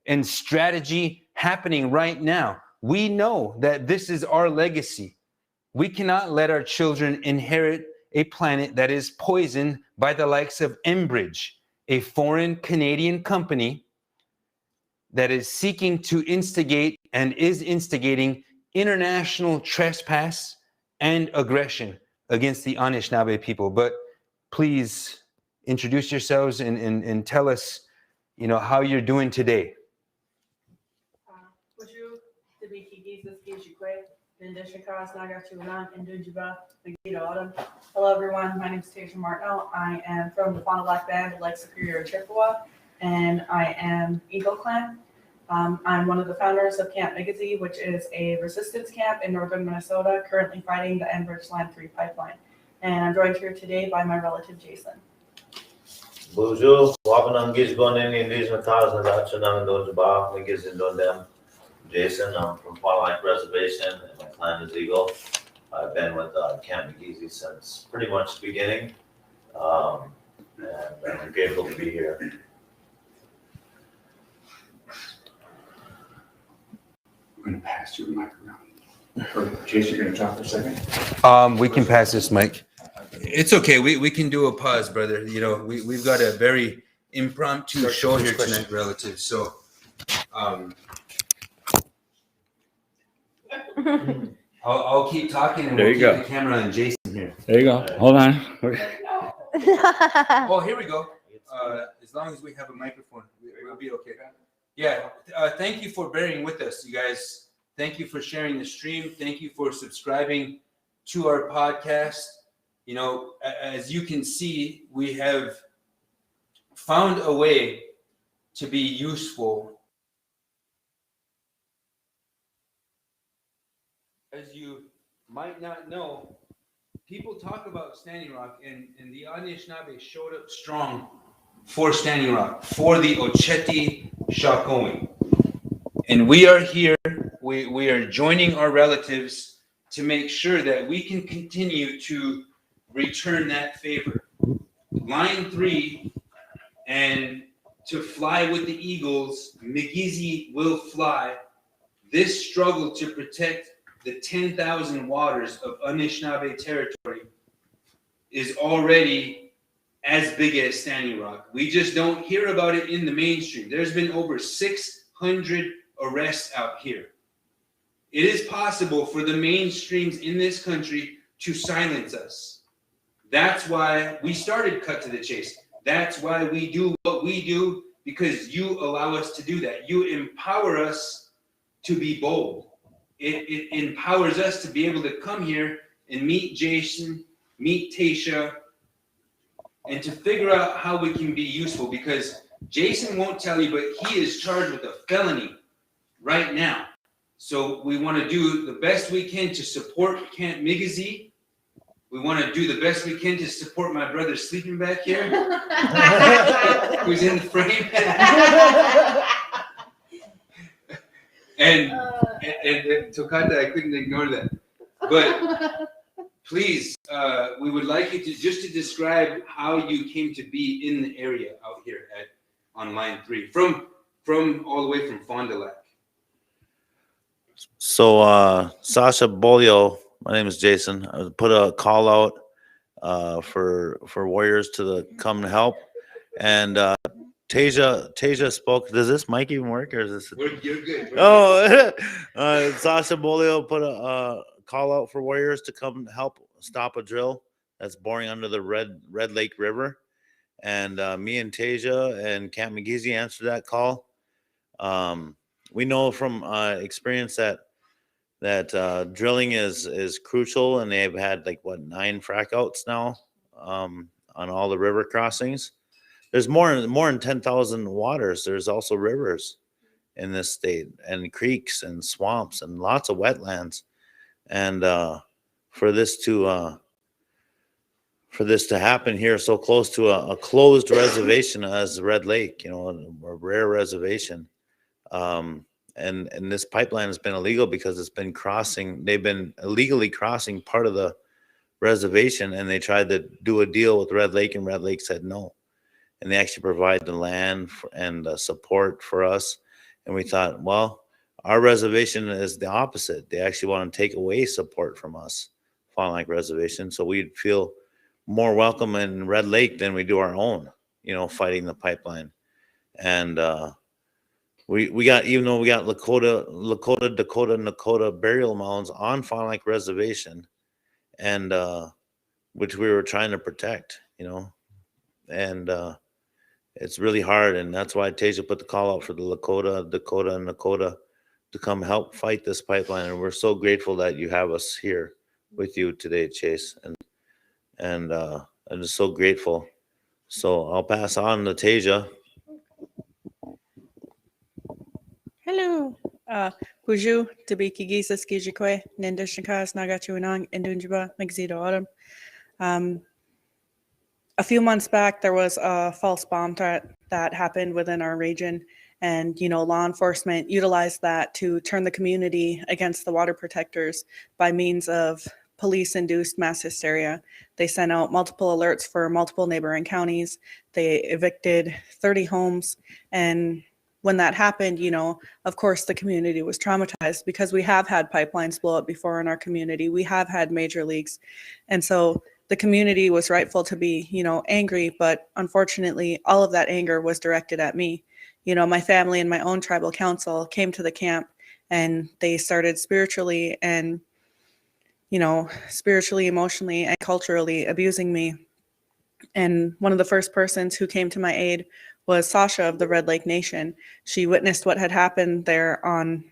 and strategy happening right now. We know that this is our legacy. We cannot let our children inherit a planet that is poisoned by the likes of Enbridge, a foreign Canadian company that is seeking to instigate and is instigating international trespass and aggression against the Anishinaabe people. But please introduce yourselves and tell us, how you're doing today. Hello everyone, my name is Tasha Martineau. I am from the Fond du Lac Band of Lake Superior, Chippewa, and I am Eagle Clan. I'm one of the founders of Camp Migizi, which is a resistance camp in northern Minnesota, currently fighting the Enbridge Line 3 pipeline. And I'm joined here today by my relative Jason. Bonjour, Jason. I'm from Fond du Lac Reservation, and my clan is Eagle. I've been with Camp Migizi since pretty much the beginning, and I'm grateful to be here. I'm going to pass you the mic around. Or Jason, you're going to talk for a second? We can pass this mic. It's okay. We can do a pause, brother. We've got a very impromptu show here tonight, relatives. So, I'll keep talking and we'll keep the camera on Jason here. There you go. Hold on. Oh, here we go. As long as we have a microphone, we'll be okay. Yeah. Thank you for bearing with us, you guys. Thank you for sharing the stream. Thank you for subscribing to our podcast. As you can see, we have found a way to be useful. As you might not know, people talk about Standing Rock, and the Anishinaabe showed up strong for Standing Rock, for the Oceti-Sakowin. And we are here, we are joining our relatives to make sure that we can continue to return that favor. Line 3, and to fly with the eagles, Migizi will fly. This struggle to protect the 10,000 waters of Anishinaabe territory is already as big as Standing Rock. We just don't hear about it in the mainstream. There's been over 600 arrests out here. It is possible for the mainstreams in this country to silence us. That's why we started Cut to the Chase. That's why we do what we do, because you allow us to do that. You empower us to be bold. It empowers us to be able to come here and meet Jason, meet Tasha, and to figure out how we can be useful, because Jason won't tell you, but he is charged with a felony right now. So we want to do the best we can to support Camp Migizi. We want to do the best we can to support my brother sleeping back here, who's in the frame. and Tokata, I couldn't ignore that. But please, we would like you to describe how you came to be in the area out here on line 3, from all the way from Fond du Lac. So, Sasha Bolio, my name is Jason. I put a call out for warriors to come and help. And Tasia spoke. Does this mic even work, or is this? You're good. Sasha Bolio put a call out for warriors to come help stop a drill that's boring under the Red Lake River. And me and Tasia and Camp Migizi answered that call. We know from experience that drilling is crucial, and they've had 9 frac outs now on all the river crossings. There's more than 10,000 waters. There's also rivers in this state, and creeks and swamps and lots of wetlands. And for this to happen here so close to a closed reservation as Red Lake, a rare reservation. And this pipeline has been illegal because they've been illegally crossing part of the reservation, and they tried to do a deal with Red Lake, and Red Lake said no. And they actually provide the land and support for us. And we thought, well, our reservation is the opposite. They actually want to take away support from us, Fond du Lac Reservation. So we'd feel more welcome in Red Lake than we do our own, fighting the pipeline. And we got, even though we got Lakota, Dakota burial mounds on Fond du Lac Reservation, and which we were trying to protect, and it's really hard. And that's why Tasia put the call out for the Lakota, Dakota, and Nakota to come help fight this pipeline. And we're so grateful that you have us here with you today, Chase. And I'm just so grateful. So I'll pass on to Tasia. Hello. Huju, Tabiki Giza Skijikwe, Nindishakas, Nagachuanang, Indunjiba, Megzido Autumn. A few months back, there was a false bomb threat that happened within our region. And, law enforcement utilized that to turn the community against the water protectors by means of police-induced mass hysteria. They sent out multiple alerts for multiple neighboring counties. They evicted 30 homes. And when that happened, of course, the community was traumatized because we have had pipelines blow up before in our community. We have had major leaks. And so the community was rightful to be, angry, but unfortunately, all of that anger was directed at me. My family and my own tribal council came to the camp, and they started spiritually, emotionally, and culturally abusing me. And one of the first persons who came to my aid was Sasha of the Red Lake Nation. She witnessed what had happened there on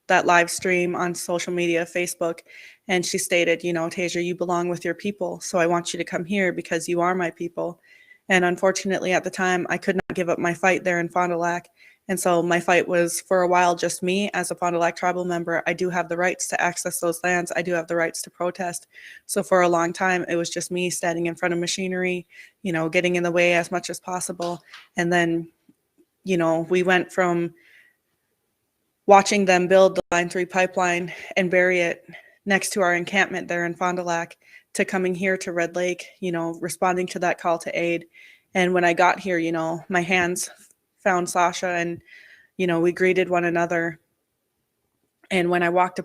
that live stream on social media, Facebook, and she stated, Tasia, you belong with your people, so I want you to come here because you are my people. And unfortunately, at the time, I could not give up my fight there in Fond du Lac. And so my fight was, for a while, just me as a Fond du Lac tribal member. I do have the rights to access those lands. I do have the rights to protest. So for a long time, it was just me standing in front of machinery, getting in the way as much as possible. And then, we went from watching them build the Line 3 pipeline and bury it next to our encampment there in Fond du Lac to coming here to Red Lake, responding to that call to aid. And when I got here, my hands found Sasha, and, we greeted one another. And when I walked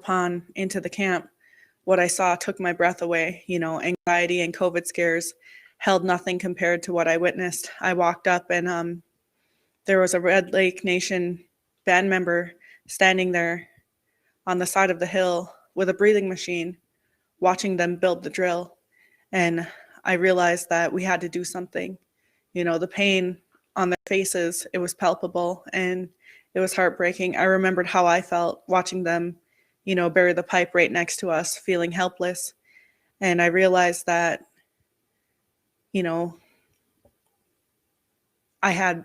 into the camp, what I saw took my breath away. Anxiety and COVID scares held nothing compared to what I witnessed. I walked up and there was a Red Lake Nation band member standing there on the side of the hill with a breathing machine, watching them build the drill. And I realized that we had to do something. You know, the pain on their faces, it was palpable and it was heartbreaking. I remembered how I felt watching them, you know, bury the pipe right next to us, feeling helpless. And I realized that, you know, I had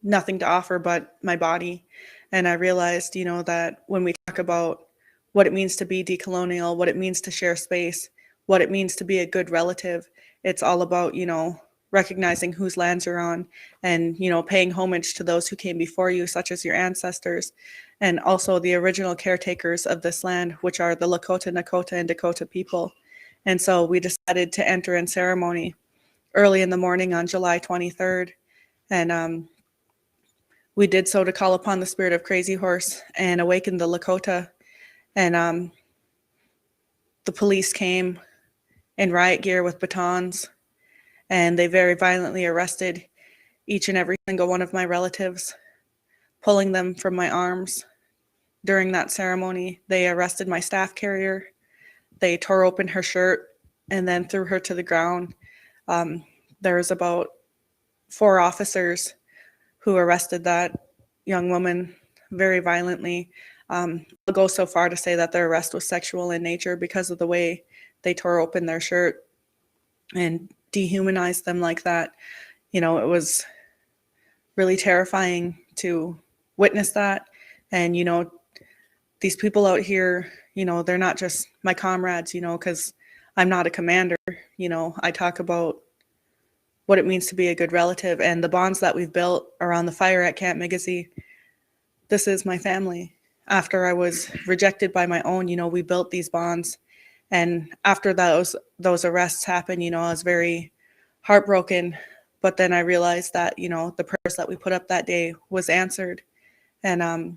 nothing to offer but my body. And I realized, you know, that when we talk about what it means to be decolonial, what it means to share space, what it means to be a good relative, it's all about, you know, recognizing whose lands you're on and, you know, paying homage to those who came before you, such as your ancestors, and also the original caretakers of this land, which are the Lakota, Nakota, and Dakota people. And so we decided to enter in ceremony early in the morning on July 23rd. And we did so to call upon the spirit of Crazy Horse and awaken the Lakota. And the police came in riot gear with batons, and they very violently arrested each and every single one of my relatives, pulling them from my arms. During that ceremony, they arrested my staff carrier. They tore open her shirt and then threw her to the ground. There was about 4 officers who arrested that young woman very violently. I'll go so far to say that their arrest was sexual in nature because of the way they tore open their shirt and dehumanized them like that. You know, it was really terrifying to witness that. And, you know, these people out here, you know, they're not just my comrades, you know, because I'm not a commander. You know, I talk about what it means to be a good relative and the bonds that we've built around the fire at Camp Migizi. This is my family. After I was rejected by my own, you know, we built these bonds. And after those arrests happened, you know, I was very heartbroken. But then I realized that, you know, the prayers that we put up that day was answered. And,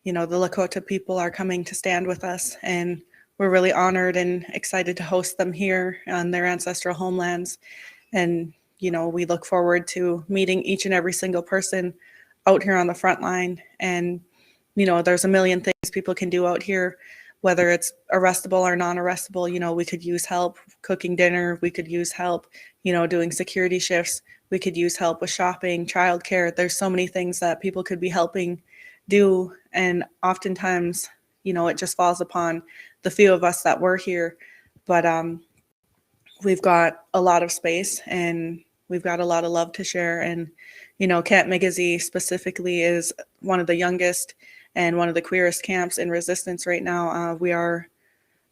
you know, the Lakota people are coming to stand with us. And we're really honored and excited to host them here on their ancestral homelands. And, you know, we look forward to meeting each and every single person out here on the front line. And, you know, there's a million things people can do out here, whether it's arrestable or non-arrestable. You know, we could use help cooking dinner. We could use help, you know, doing security shifts. We could use help with shopping, childcare. There's so many things that people could be helping do. And oftentimes, you know, it just falls upon the few of us that were here. But we've got a lot of space and we've got a lot of love to share. And, you know, Camp Migizi specifically is one of the youngest and one of the queerest camps in resistance right now.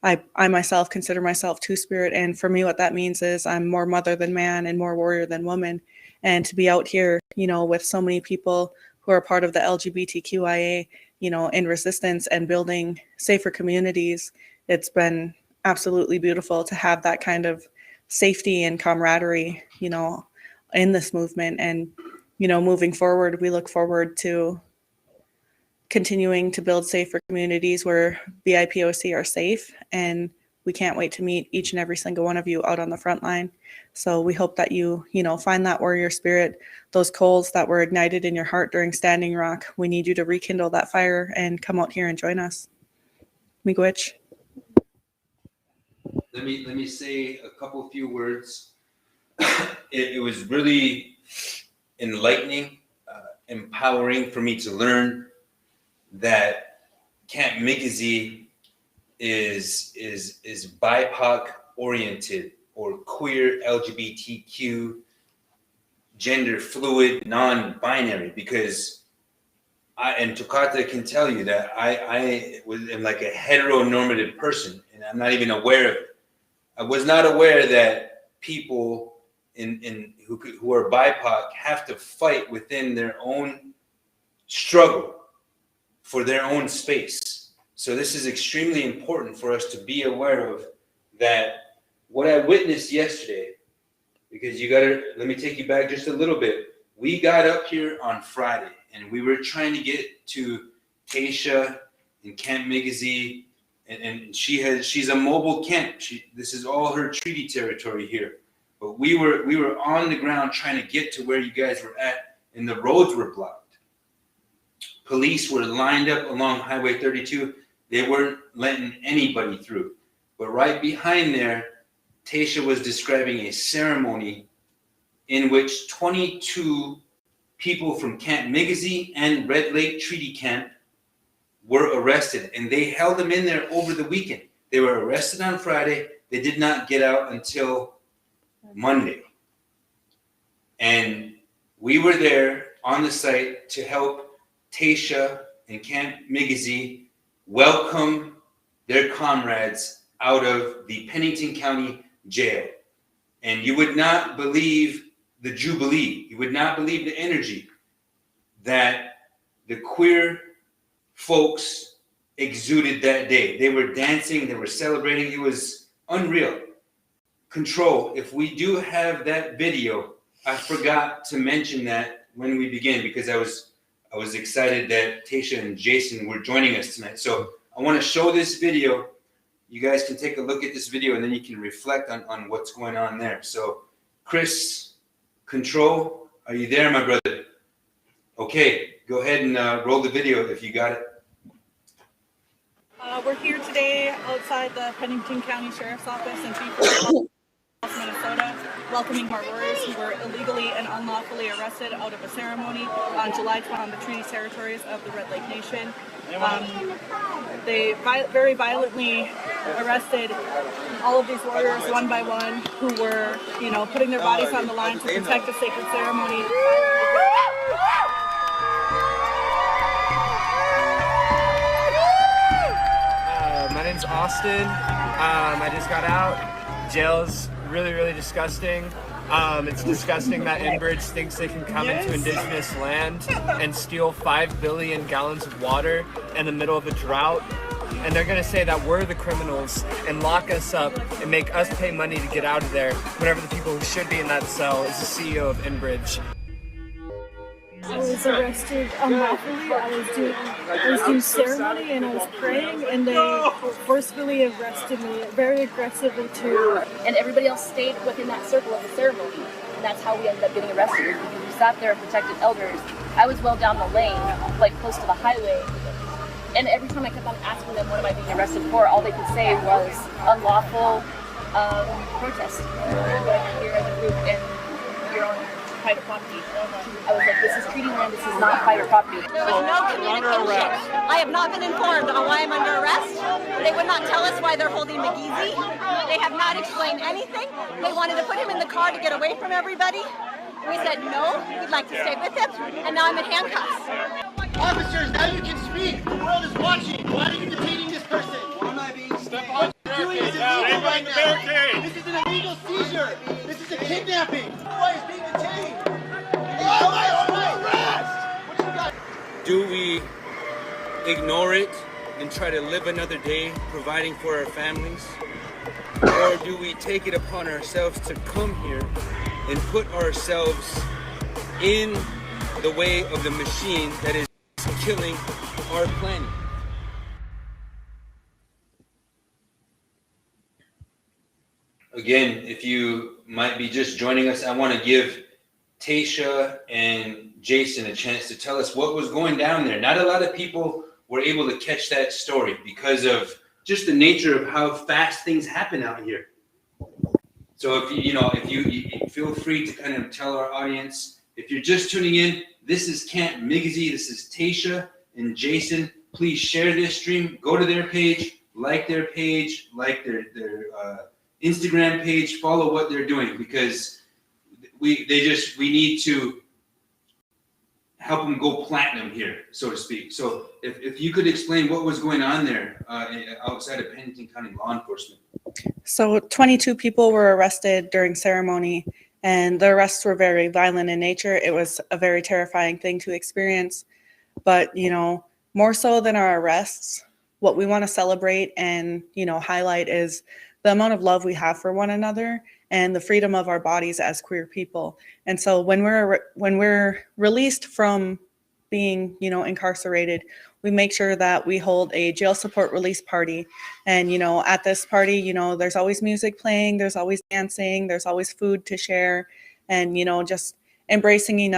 I myself consider myself Two-Spirit. And for me, what that means is I'm more mother than man and more warrior than woman. And to be out here, you know, with so many people who are part of the LGBTQIA, you know, in resistance and building safer communities, it's been absolutely beautiful to have that kind of safety and camaraderie, you know, in this movement. And, you know, moving forward, we look forward to continuing to build safer communities where BIPOC are safe. And we can't wait to meet each and every single one of you out on the front line. So we hope that you know, find that warrior spirit, those coals that were ignited in your heart during Standing Rock. We need you to rekindle that fire and come out here and join us. Miigwech. Let me say a few words. It was really enlightening, empowering for me to learn that Camp Migizi is BIPOC oriented or queer, LGBTQ, gender fluid, non-binary, because and Tokata can tell you that I am like a heteronormative person, and I'm not even aware of it. I was not aware that people who are BIPOC have to fight within their own struggle for their own space. So this is extremely important for us to be aware of that. What I witnessed yesterday, because let me take you back just a little bit. We got up here on Friday and we were trying to get to Taisha in Camp Migizi, and she's a mobile camp. This is all her treaty territory here. but we were on the ground trying to get to where you guys were at, and the roads were blocked. Police were lined up along Highway 32. They weren't letting anybody through. But right behind there, Tasha was describing a ceremony in which 22 people from Camp Migizi and Red Lake Treaty Camp were arrested, and they held them in there over the weekend. They were arrested on Friday. They did not get out until Monday. And we were there on the site to help Tasha and Camp Migizi welcome their comrades out of the Pennington County Jail. And you would not believe the jubilee. You would not believe the energy that the queer folks exuded that day. They were dancing, they were celebrating. It was unreal. Control, if we do have that video, I forgot to mention that when we began because I was excited that Tasha and Jason were joining us tonight. So I want to show this video. You guys can take a look at this video and then you can reflect on what's going on there. So Chris, Control, are you there, my brother? Okay, go ahead and roll the video if you got it. We're here today outside the Pennington County Sheriff's Office in Chief, Minnesota, welcoming our warriors who were illegally and unlawfully arrested out of a ceremony on July 12th on the treaty territories of the Red Lake Nation. They very violently arrested all of these warriors one by one who were, putting their bodies on the line to protect a sacred ceremony. My name's Austin. I just got out. Jail's really disgusting. It's disgusting that Enbridge thinks they can come into indigenous land and steal 5 billion gallons of water in the middle of a drought. And they're gonna say that we're the criminals and lock us up and make us pay money to get out of there, whenever the people who should be in that cell is the CEO of Enbridge. I was arrested unlawfully. I was doing ceremony and I was praying, and they forcefully arrested me, very aggressively too. And everybody else stayed within that circle of the ceremony, and that's how we ended up getting arrested. Because we sat there and protected elders. I was well down the lane, like close to the highway, and every time I kept on asking them what am I being arrested for, all they could say was unlawful protest. We're here as a group and you're on private property. I was like, this is treaty land, this is not private property. There was no communication. I have not been informed on why I'm under arrest. They would not tell us why they're holding McGeezy. They have not explained anything. They wanted to put him in the car to get away from everybody. We said no, we'd like to stay with him, and now I'm in handcuffs. Officers, now you can speak. The world is watching. Why are you detaining this person? Why am I being detained? What you're doing is illegal right now. This is an illegal seizure. This is a kidnapping. Why is being detained? Do we ignore it and try to live another day providing for our families? Or do we take it upon ourselves to come here and put ourselves in the way of the machine that is killing our planet? Again, if you might be just joining us, I want to give Tasha and Jason a chance to tell us what was going down there. Not a lot of people were able to catch that story because of just the nature of how fast things happen out here. So if you feel free to kind of tell our audience, if you're just tuning in, this is Camp Migizi, this is Tasha and Jason. Please share this stream, go to their page, like their Instagram page, follow what they're doing, because we need to help them go platinum here, so to speak. So if you could explain what was going on there outside of Pennington County law enforcement. So 22 people were arrested during ceremony, and the arrests were very violent in nature. It was a very terrifying thing to experience. But, more so than our arrests, what we want to celebrate and, highlight is the amount of love we have for one another and the freedom of our bodies as queer people. And so when we're released from being, incarcerated, we make sure that we hold a jail support release party. And, at this party, there's always music playing, there's always dancing, there's always food to share, and, just embracing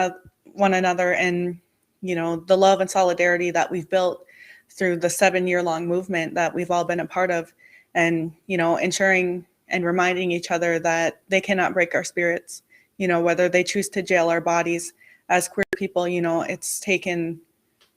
one another and, the love and solidarity that we've built through the 7-year-long movement that we've all been a part of, and, ensuring and reminding each other that they cannot break our spirits, whether they choose to jail our bodies. As queer people, it's taken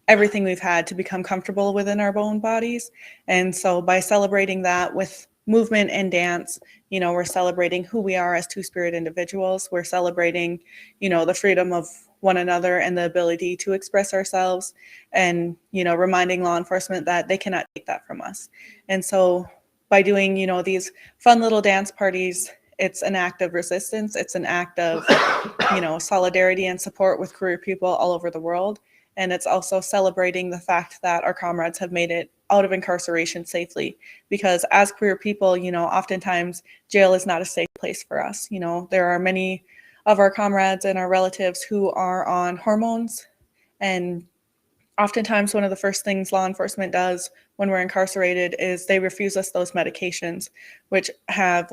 everything we've had to become comfortable within our own bodies. And so by celebrating that with movement and dance, we're celebrating who we are as two-spirit individuals. We're celebrating, the freedom of one another and the ability to express ourselves, and, reminding law enforcement that they cannot take that from us. And so by doing, these fun little dance parties, it's an act of resistance. It's an act of, solidarity and support with queer people all over the world. And it's also celebrating the fact that our comrades have made it out of incarceration safely. Because as queer people, oftentimes jail is not a safe place for us. There are many of our comrades and our relatives who are on hormones. And oftentimes one of the first things law enforcement does when we're incarcerated is they refuse us those medications, which have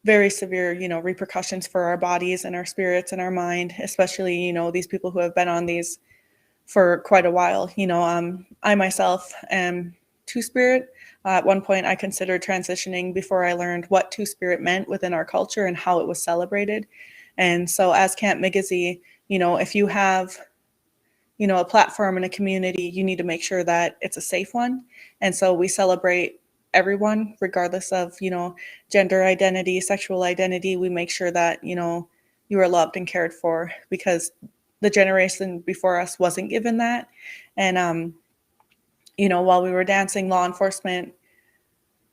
very severe, repercussions for our bodies and our spirits and our mind, especially, these people who have been on these for quite a while. I myself am two-spirit. At one point, I considered transitioning before I learned what two-spirit meant within our culture and how it was celebrated. And so as Camp Migizi, if you have, a platform in a community, you need to make sure that it's a safe one. And so we celebrate everyone, regardless of, gender identity, sexual identity. We make sure that, you are loved and cared for, because the generation before us wasn't given that. And, while we were dancing, law enforcement,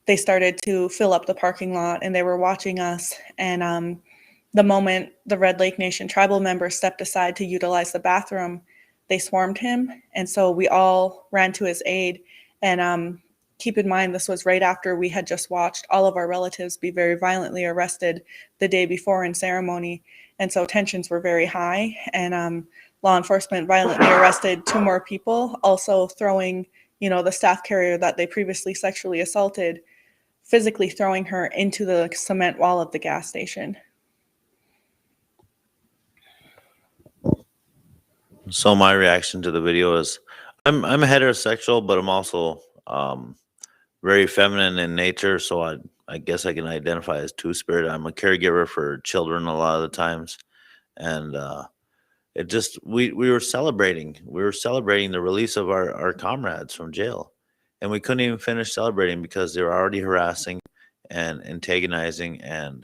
they started to fill up the parking lot and they were watching us. And the moment the Red Lake Nation tribal member stepped aside to utilize the bathroom, they swarmed him. And so we all ran to his aid. And keep in mind, this was right after we had just watched all of our relatives be very violently arrested the day before in ceremony. And so tensions were very high. And law enforcement violently arrested 2 more people, also throwing, the staff carrier that they previously sexually assaulted, physically throwing her into the cement wall of the gas station. So my reaction to the video is, I'm heterosexual, but I'm also very feminine in nature. So I guess I can identify as two-spirit. I'm a caregiver for children a lot of the times, and it just we were celebrating. We were celebrating the release of our comrades from jail, and we couldn't even finish celebrating because they were already harassing and antagonizing and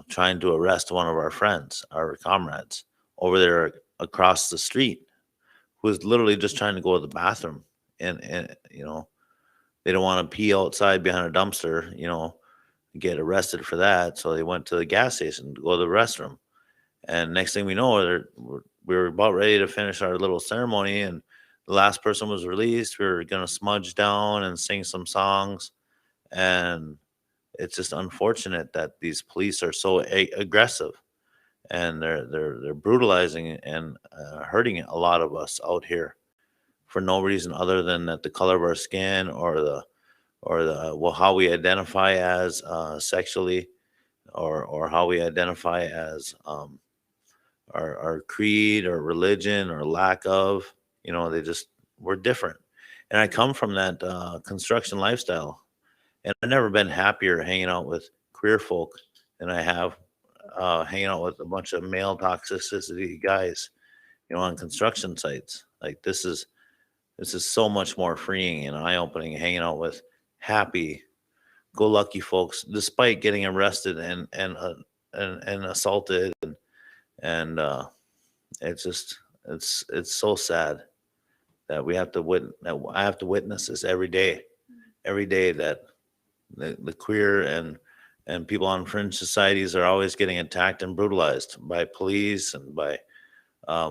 trying to arrest one of our friends, our comrades, over there across the street, who was literally just trying to go to the bathroom. And they don't want to pee outside behind a dumpster, get arrested for that. So they went to the gas station to go to the restroom. And next thing we know, we were about ready to finish our little ceremony, and the last person was released. We were going to smudge down and sing some songs. And it's just unfortunate that these police are so aggressive, and they're brutalizing and hurting a lot of us out here for no reason other than that the color of our skin or how we identify as sexually, or how we identify as our creed or religion or lack of, we're different. And I come from that construction lifestyle, and I've never been happier hanging out with queer folk than I have hanging out with a bunch of male toxicity guys, on construction sites. Like this is so much more freeing and eye-opening, hanging out with happy, go lucky folks, despite getting arrested and assaulted, and it's so sad that we have to I have to witness this every day that the queer and people on fringe societies are always getting attacked and brutalized by police and by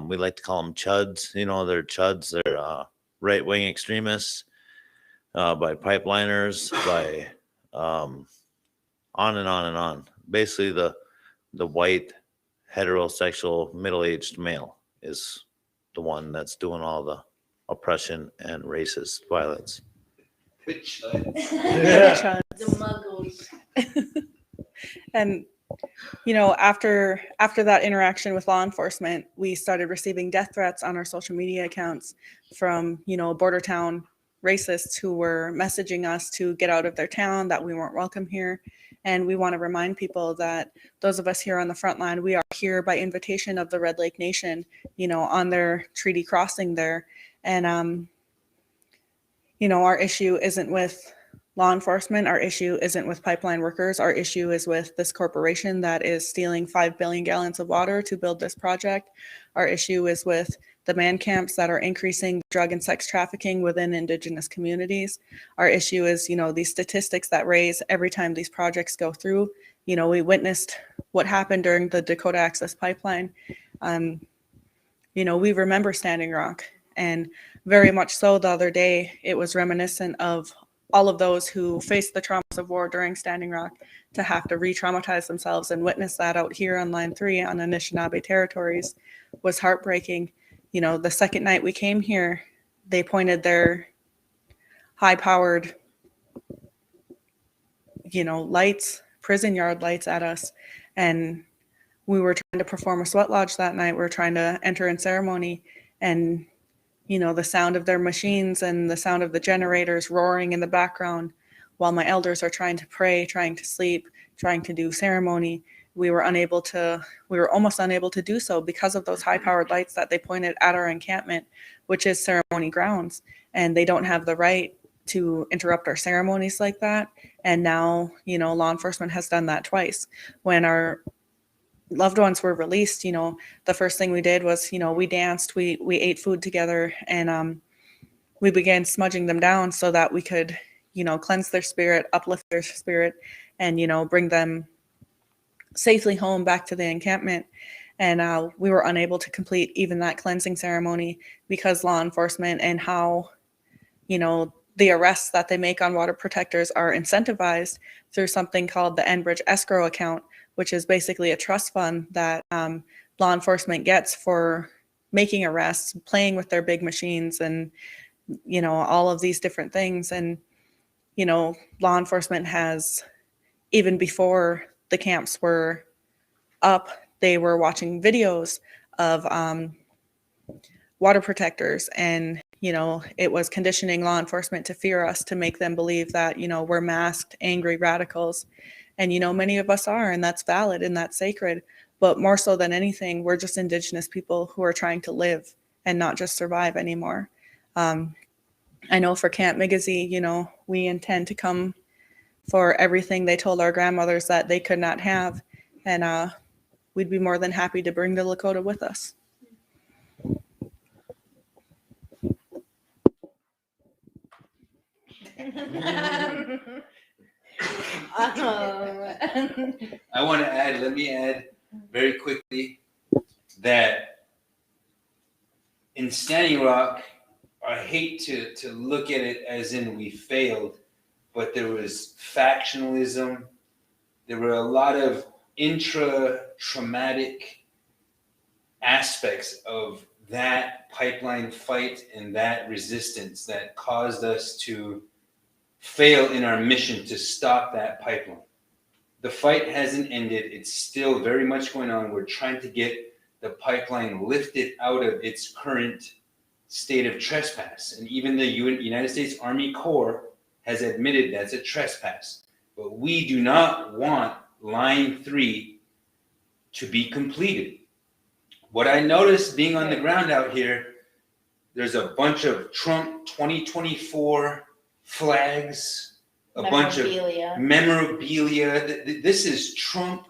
we like to call them chuds. They're chuds. They're right-wing extremists, by pipeliners, by on and on and on. Basically, the white heterosexual middle-aged male is the one that's doing all the oppression and racist violence. The muggles. And you know, after that interaction with law enforcement, we started receiving death threats on our social media accounts from, you know, border town racists who were messaging us to get out of their town, that we weren't welcome here. And we want to remind people that those of us here on the front line, we are here by invitation of the Red Lake Nation, you know, on their treaty crossing there. And, you know, our issue isn't with law enforcement. Our issue isn't with pipeline workers. Our issue is with this corporation that is stealing 5 billion gallons of water to build this project. Our issue is with the man camps that are increasing drug and sex trafficking within Indigenous communities. Our issue is, you know, these statistics that raise every time these projects go through. You know, we witnessed what happened during the Dakota Access Pipeline. You know, we remember Standing Rock, and very much so the other day, it was reminiscent of all of those who faced the traumas of war during Standing Rock to have to re-traumatize themselves and witness that out here on Line 3 on Anishinaabe territories was heartbreaking. You know, the second night we came here, they pointed their high-powered, you know, lights, prison yard lights at us, and we were trying to perform a sweat lodge that night. We were trying to enter in ceremony, and you know, the sound of their machines and the sound of the generators roaring in the background while my elders are trying to pray, trying to sleep, trying to do ceremony. We were almost unable to do so because of those high-powered lights that they pointed at our encampment, which is ceremony grounds. And they don't have the right to interrupt our ceremonies like that. And now, you know, law enforcement has done that twice. When our loved ones were released, you know, the first thing we did was, you know, we danced, we ate food together, and we began smudging them down so that we could, you know, cleanse their spirit, uplift their spirit, and, you know, bring them safely home back to the encampment. And we were unable to complete even that cleansing ceremony because law enforcement and how, you know, the arrests that they make on water protectors are incentivized through something called the Enbridge escrow account, which is basically a trust fund that law enforcement gets for making arrests, playing with their big machines, and, you know, all of these different things. And, you know, law enforcement has, even before the camps were up, they were watching videos of water protectors, and, you know, it was conditioning law enforcement to fear us, to make them believe that, you know, we're masked, angry radicals. And, you know, many of us are, and that's valid and that's sacred. But more so than anything, we're just Indigenous people who are trying to live and not just survive anymore. I know for Camp Migizi, you know, we intend to come for everything they told our grandmothers that they could not have. And we'd be more than happy to bring the Lakota with us. I want to add, let me add very quickly that in Standing Rock, I hate to look at it as in we failed, but there was factionalism. There were a lot of intra-traumatic aspects of that pipeline fight and that resistance that caused us to fail in our mission to stop that pipeline. The fight hasn't ended. It's still very much going on. We're trying to get the pipeline lifted out of its current state of trespass. And even the United States Army Corps has admitted that's a trespass. But we do not want Line 3 to be completed. What I noticed being on the ground out here, there's a bunch of Trump 2024 flags, a bunch of memorabilia. This is Trump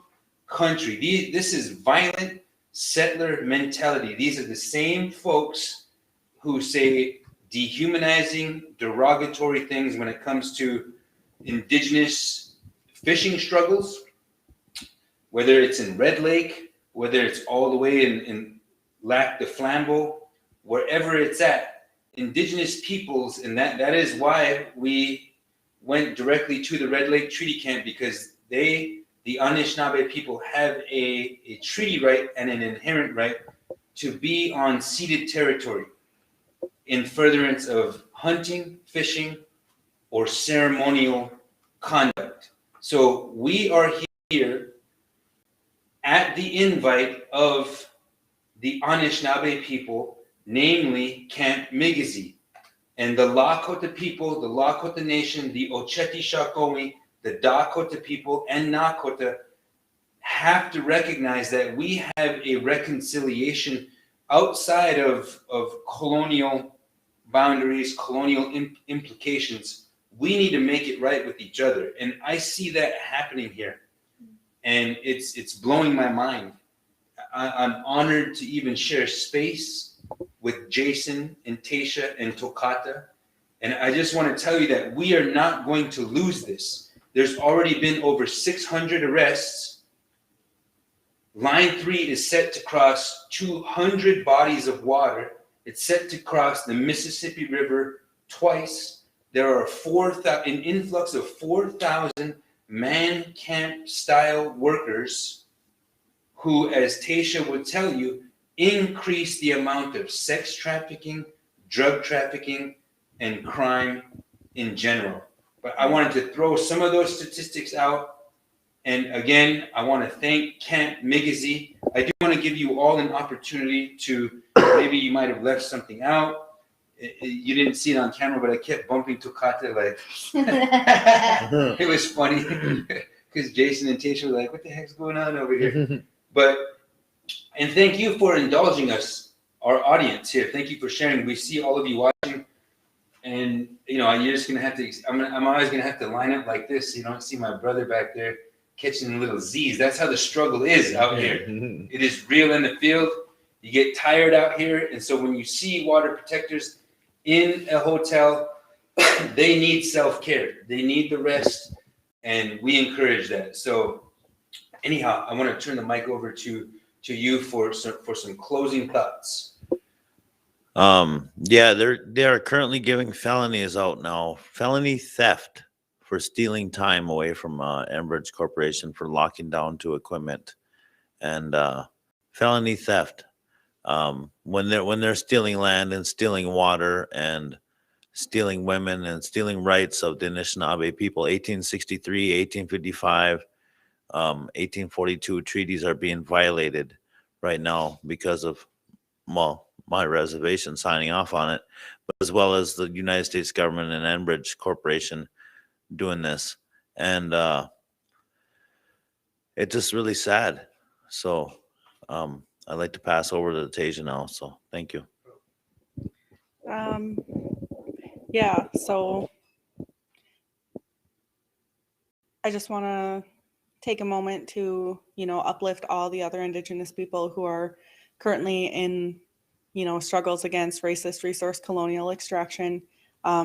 country. This is violent settler mentality. These are the same folks who say dehumanizing, derogatory things when it comes to Indigenous fishing struggles, whether it's in Red Lake, whether it's all the way in Lac de Flambeau, wherever it's at, Indigenous peoples, and that is why we went directly to the Red Lake Treaty Camp, because the Anishinaabe people, have a treaty right and an inherent right to be on ceded territory in furtherance of hunting, fishing, or ceremonial conduct. So we are here at the invite of the Anishinaabe people, namely Camp Migizi, and the Lakota people, the Lakota Nation, the Ocheti Shakomi, the Dakota people, and Nakota have to recognize that we have a reconciliation outside of colonial boundaries, colonial implications. We need to make it right with each other. And I see that happening here. And it's blowing my mind. I'm honored to even share space with Jason and Tasha and Tokata. And I just want to tell you that we are not going to lose this. There's already been over 600 arrests. Line 3 is set to cross 200 bodies of water. It's set to cross the Mississippi River twice. There are an influx of 4,000 man camp style workers who, as Tasha would tell you, increase the amount of sex trafficking, drug trafficking, and crime in general. But I wanted to throw some of those statistics out. And again, I want to thank Camp Migizi. I do want to give you all an opportunity to, maybe you might have left something out. You didn't see it on camera, but I kept bumping Tokata like, it was funny because Jason and Tasha were like, what the heck's going on over here? And thank you for indulging us, our audience here. Thank you for sharing. We see all of you watching. And, you know, you're just going to have to, I'm always going to have to line up like this. You don't see my brother back there catching little Z's. That's how the struggle is out here. It is real in the field. You get tired out here. And so when you see water protectors in a hotel, they need self-care. They need the rest. And we encourage that. So anyhow, I want to turn the mic over to you for some closing thoughts. Yeah, they are currently giving felonies out now. Felony theft for stealing time away from Enbridge Corporation for locking down to equipment, and felony theft when they're stealing land and stealing water and stealing women and stealing rights of the Anishinaabe people. 1863, 1855, 1842 treaties are being violated right now because of, well, my reservation signing off on it, but as well as the United States government and Enbridge Corporation doing this. And it's just really sad. So I'd like to pass over to Tasia now. So thank you. Yeah, so I just want to take a moment to, uplift all the other Indigenous people who are currently in, struggles against racist resource colonial extraction,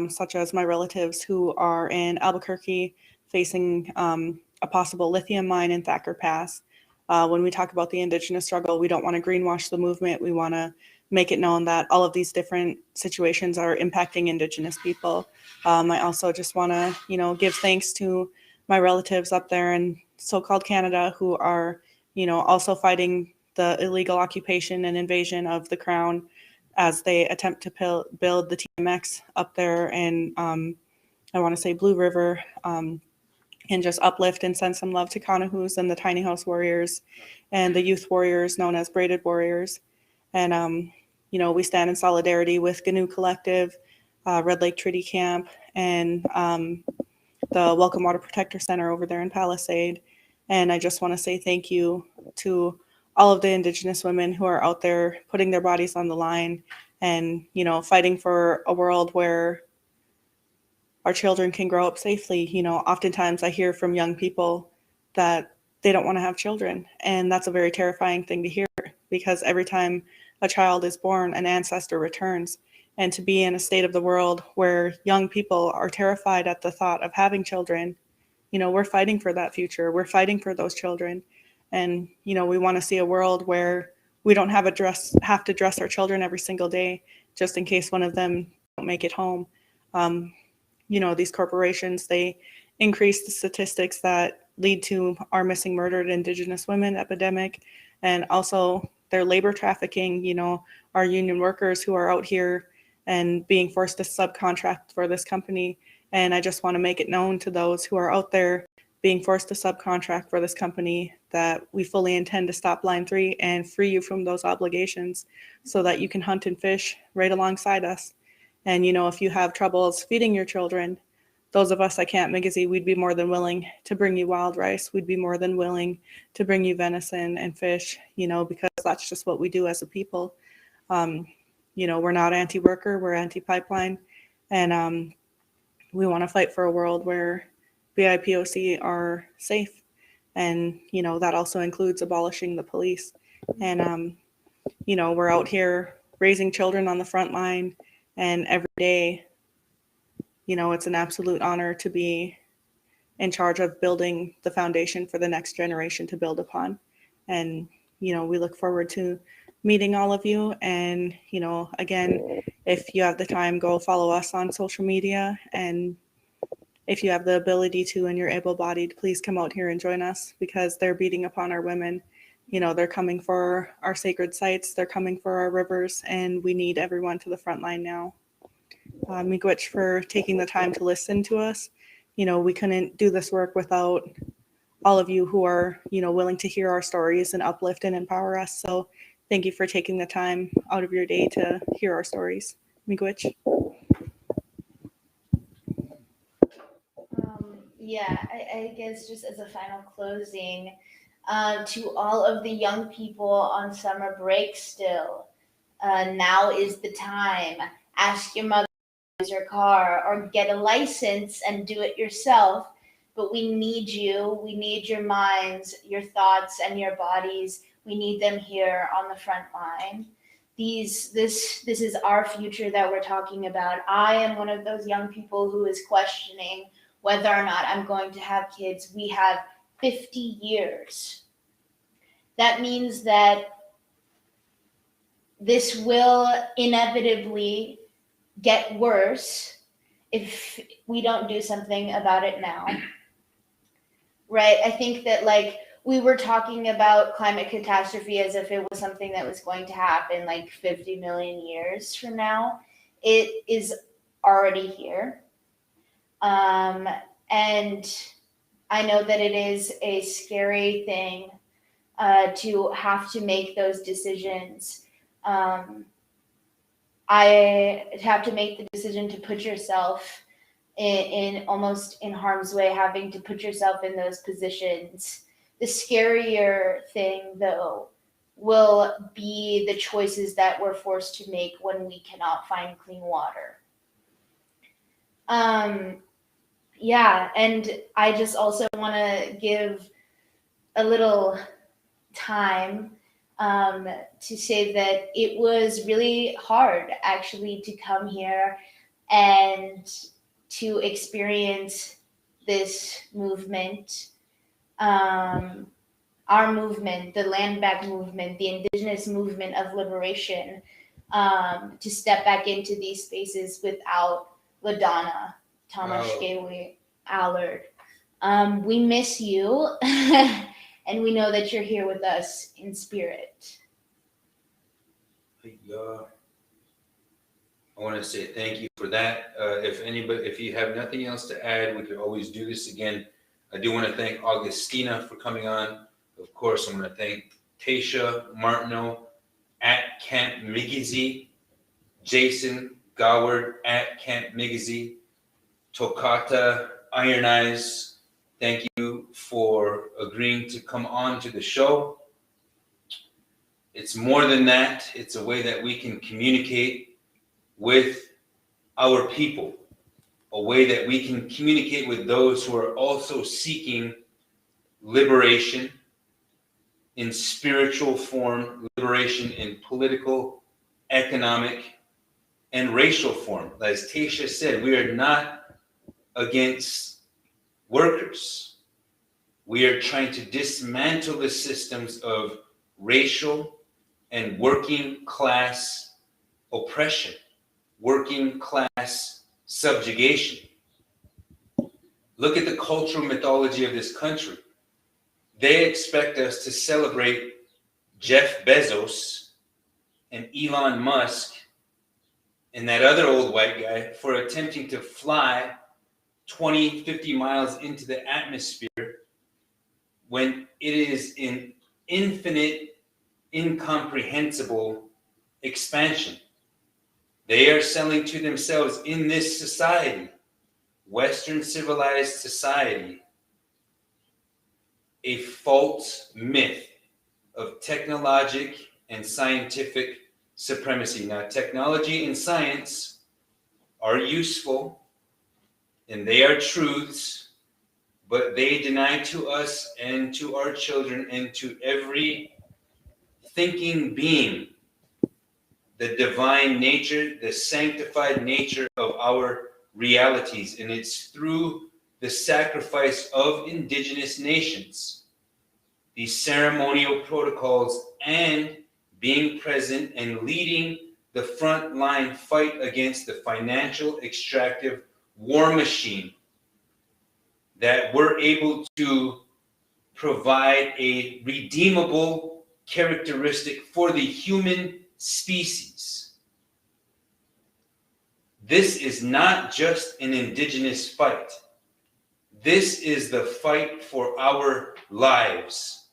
such as my relatives who are in Albuquerque facing a possible lithium mine in Thacker Pass. When we talk about the Indigenous struggle, we don't want to greenwash the movement. We want to make it known that all of these different situations are impacting Indigenous people. I also just want to, give thanks to my relatives up there in so-called Canada who are, also fighting the illegal occupation and invasion of the Crown as they attempt to build the TMX up there in, I want to say Blue River, and just uplift and send some love to Kanahoos and the Tiny House Warriors and the youth warriors known as Braided Warriors. And, we stand in solidarity with GNU Collective, Red Lake Treaty Camp, and the Welcome Water Protector Center over there in Palisade. And I just want to say thank you to all of the Indigenous women who are out there putting their bodies on the line and, fighting for a world where our children can grow up safely. Oftentimes I hear from young people that they don't want to have children. And that's a very terrifying thing to hear because every time a child is born, an ancestor returns. And to be in a state of the world where young people are terrified at the thought of having children, we're fighting for that future. We're fighting for those children. And, we want to see a world where we don't have to dress our children every single day, just in case one of them don't make it home. These corporations, they increase the statistics that lead to our missing murdered Indigenous women epidemic. And also, they're labor trafficking, our union workers who are out here and being forced to subcontract for this company. And I just want to make it known to those who are out there being forced to subcontract for this company that we fully intend to stop Line 3 and free you from those obligations so that you can hunt and fish right alongside us. And, if you have troubles feeding your children, those of us at Camp Migizi, we'd be more than willing to bring you wild rice. We'd be more than willing to bring you venison and fish, because that's just what we do as a people. We're not anti-worker, we're anti-pipeline. And we want to fight for a world where BIPOC are safe. And, that also includes abolishing the police. And, we're out here raising children on the front line. And every day, it's an absolute honor to be in charge of building the foundation for the next generation to build upon. And, we look forward to meeting all of you. And, again, if you have the time, go follow us on social media. And if you have the ability to and you're able-bodied, please come out here and join us, because they're beating upon our women. They're coming for our sacred sites, they're coming for our rivers, and we need everyone to the front line now. Miigwech for taking the time to listen to us. We couldn't do this work without all of you who are, willing to hear our stories and uplift and empower us. So thank you for taking the time out of your day to hear our stories. Miigwech. I guess just as a final closing, to all of the young people on summer break still, now is the time. Ask your mother to use your car or get a license and do it yourself. But we need you. We need your minds, your thoughts, and your bodies. We need them here on the front line. This is our future that we're talking about. I am one of those young people who is questioning whether or not I'm going to have kids. We have 50 years. That means that this will inevitably get worse if we don't do something about it now. Right? I think that we were talking about climate catastrophe as if it was something that was going to happen 50 million years from now. It is already here. And I know that it is a scary thing to have to make those decisions. I have to make the decision to put yourself in almost in harm's way, having to put yourself in those positions. The scarier thing, though, will be the choices that we're forced to make when we cannot find clean water. And I just also want to give a little time to say that it was really hard actually to come here and to experience this movement, our movement, the land back movement, the indigenous movement of liberation, to step back into these spaces without LaDonna, Tamashkewi, Allard. We miss you, and we know that you're here with us in spirit. I want to say thank you for that. If you have nothing else to add, we could always do this again. I do want to thank Augustina for coming on. Of course, I'm going to thank Tasha Martineau at Camp Migizi, Jason Goward at Camp Migizi, Tokata Iron Eyes. Thank you for agreeing to come on to the show. It's more than that. It's a way that we can communicate with our people, a way that we can communicate with those who are also seeking liberation in spiritual form, liberation in political, economic, and racial form. As Tasha said, we are not against workers. We are trying to dismantle the systems of racial and working class oppression, working class subjugation. Look at the cultural mythology of this country. They expect us to celebrate Jeff Bezos and Elon Musk and that other old white guy for attempting to fly 20, 50 miles into the atmosphere when it is an infinite, incomprehensible expansion. They are selling to themselves in this society, Western civilized society, a false myth of technologic and scientific supremacy. Now, technology and science are useful and they are truths, but they deny to us and to our children and to every thinking being the divine nature, the sanctified nature of our realities. And it's through the sacrifice of indigenous nations, these ceremonial protocols, and being present and leading the frontline fight against the financial extractive war machine, that we're able to provide a redeemable characteristic for the human species. This is not just an indigenous fight. This is the fight for our lives.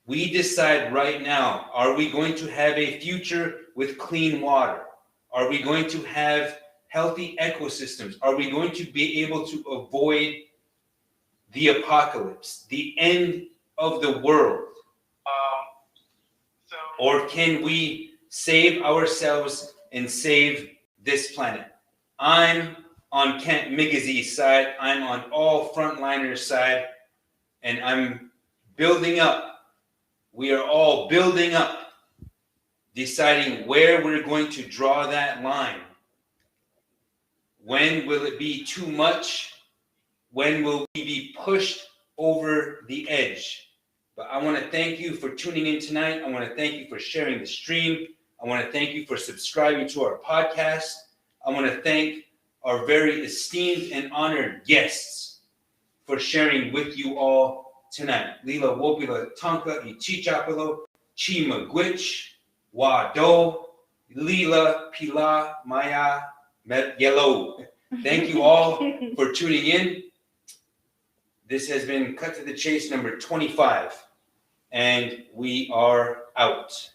We decide right now, are we going to have a future with clean water? Are we going to have healthy ecosystems? Are we going to be able to avoid the apocalypse, the end of the world? Or can we save ourselves and save this planet? I'm on Camp Migizi's side. I'm on all frontliners' side, and I'm building up. We are all building up, deciding where we're going to draw that line. When will it be too much? When will we be pushed over the edge? But I want to thank you for tuning in tonight. I want to thank you for sharing the stream. I want to thank you for subscribing to our podcast. I want to thank our very esteemed and honored guests for sharing with you all tonight. Lila Wopila Tonka Ichichapalo, Chi Magwich, Wado, Lila Pila Maya Yellow. Thank you all for tuning in. This has been Cut to the Chase number 25, and we are out.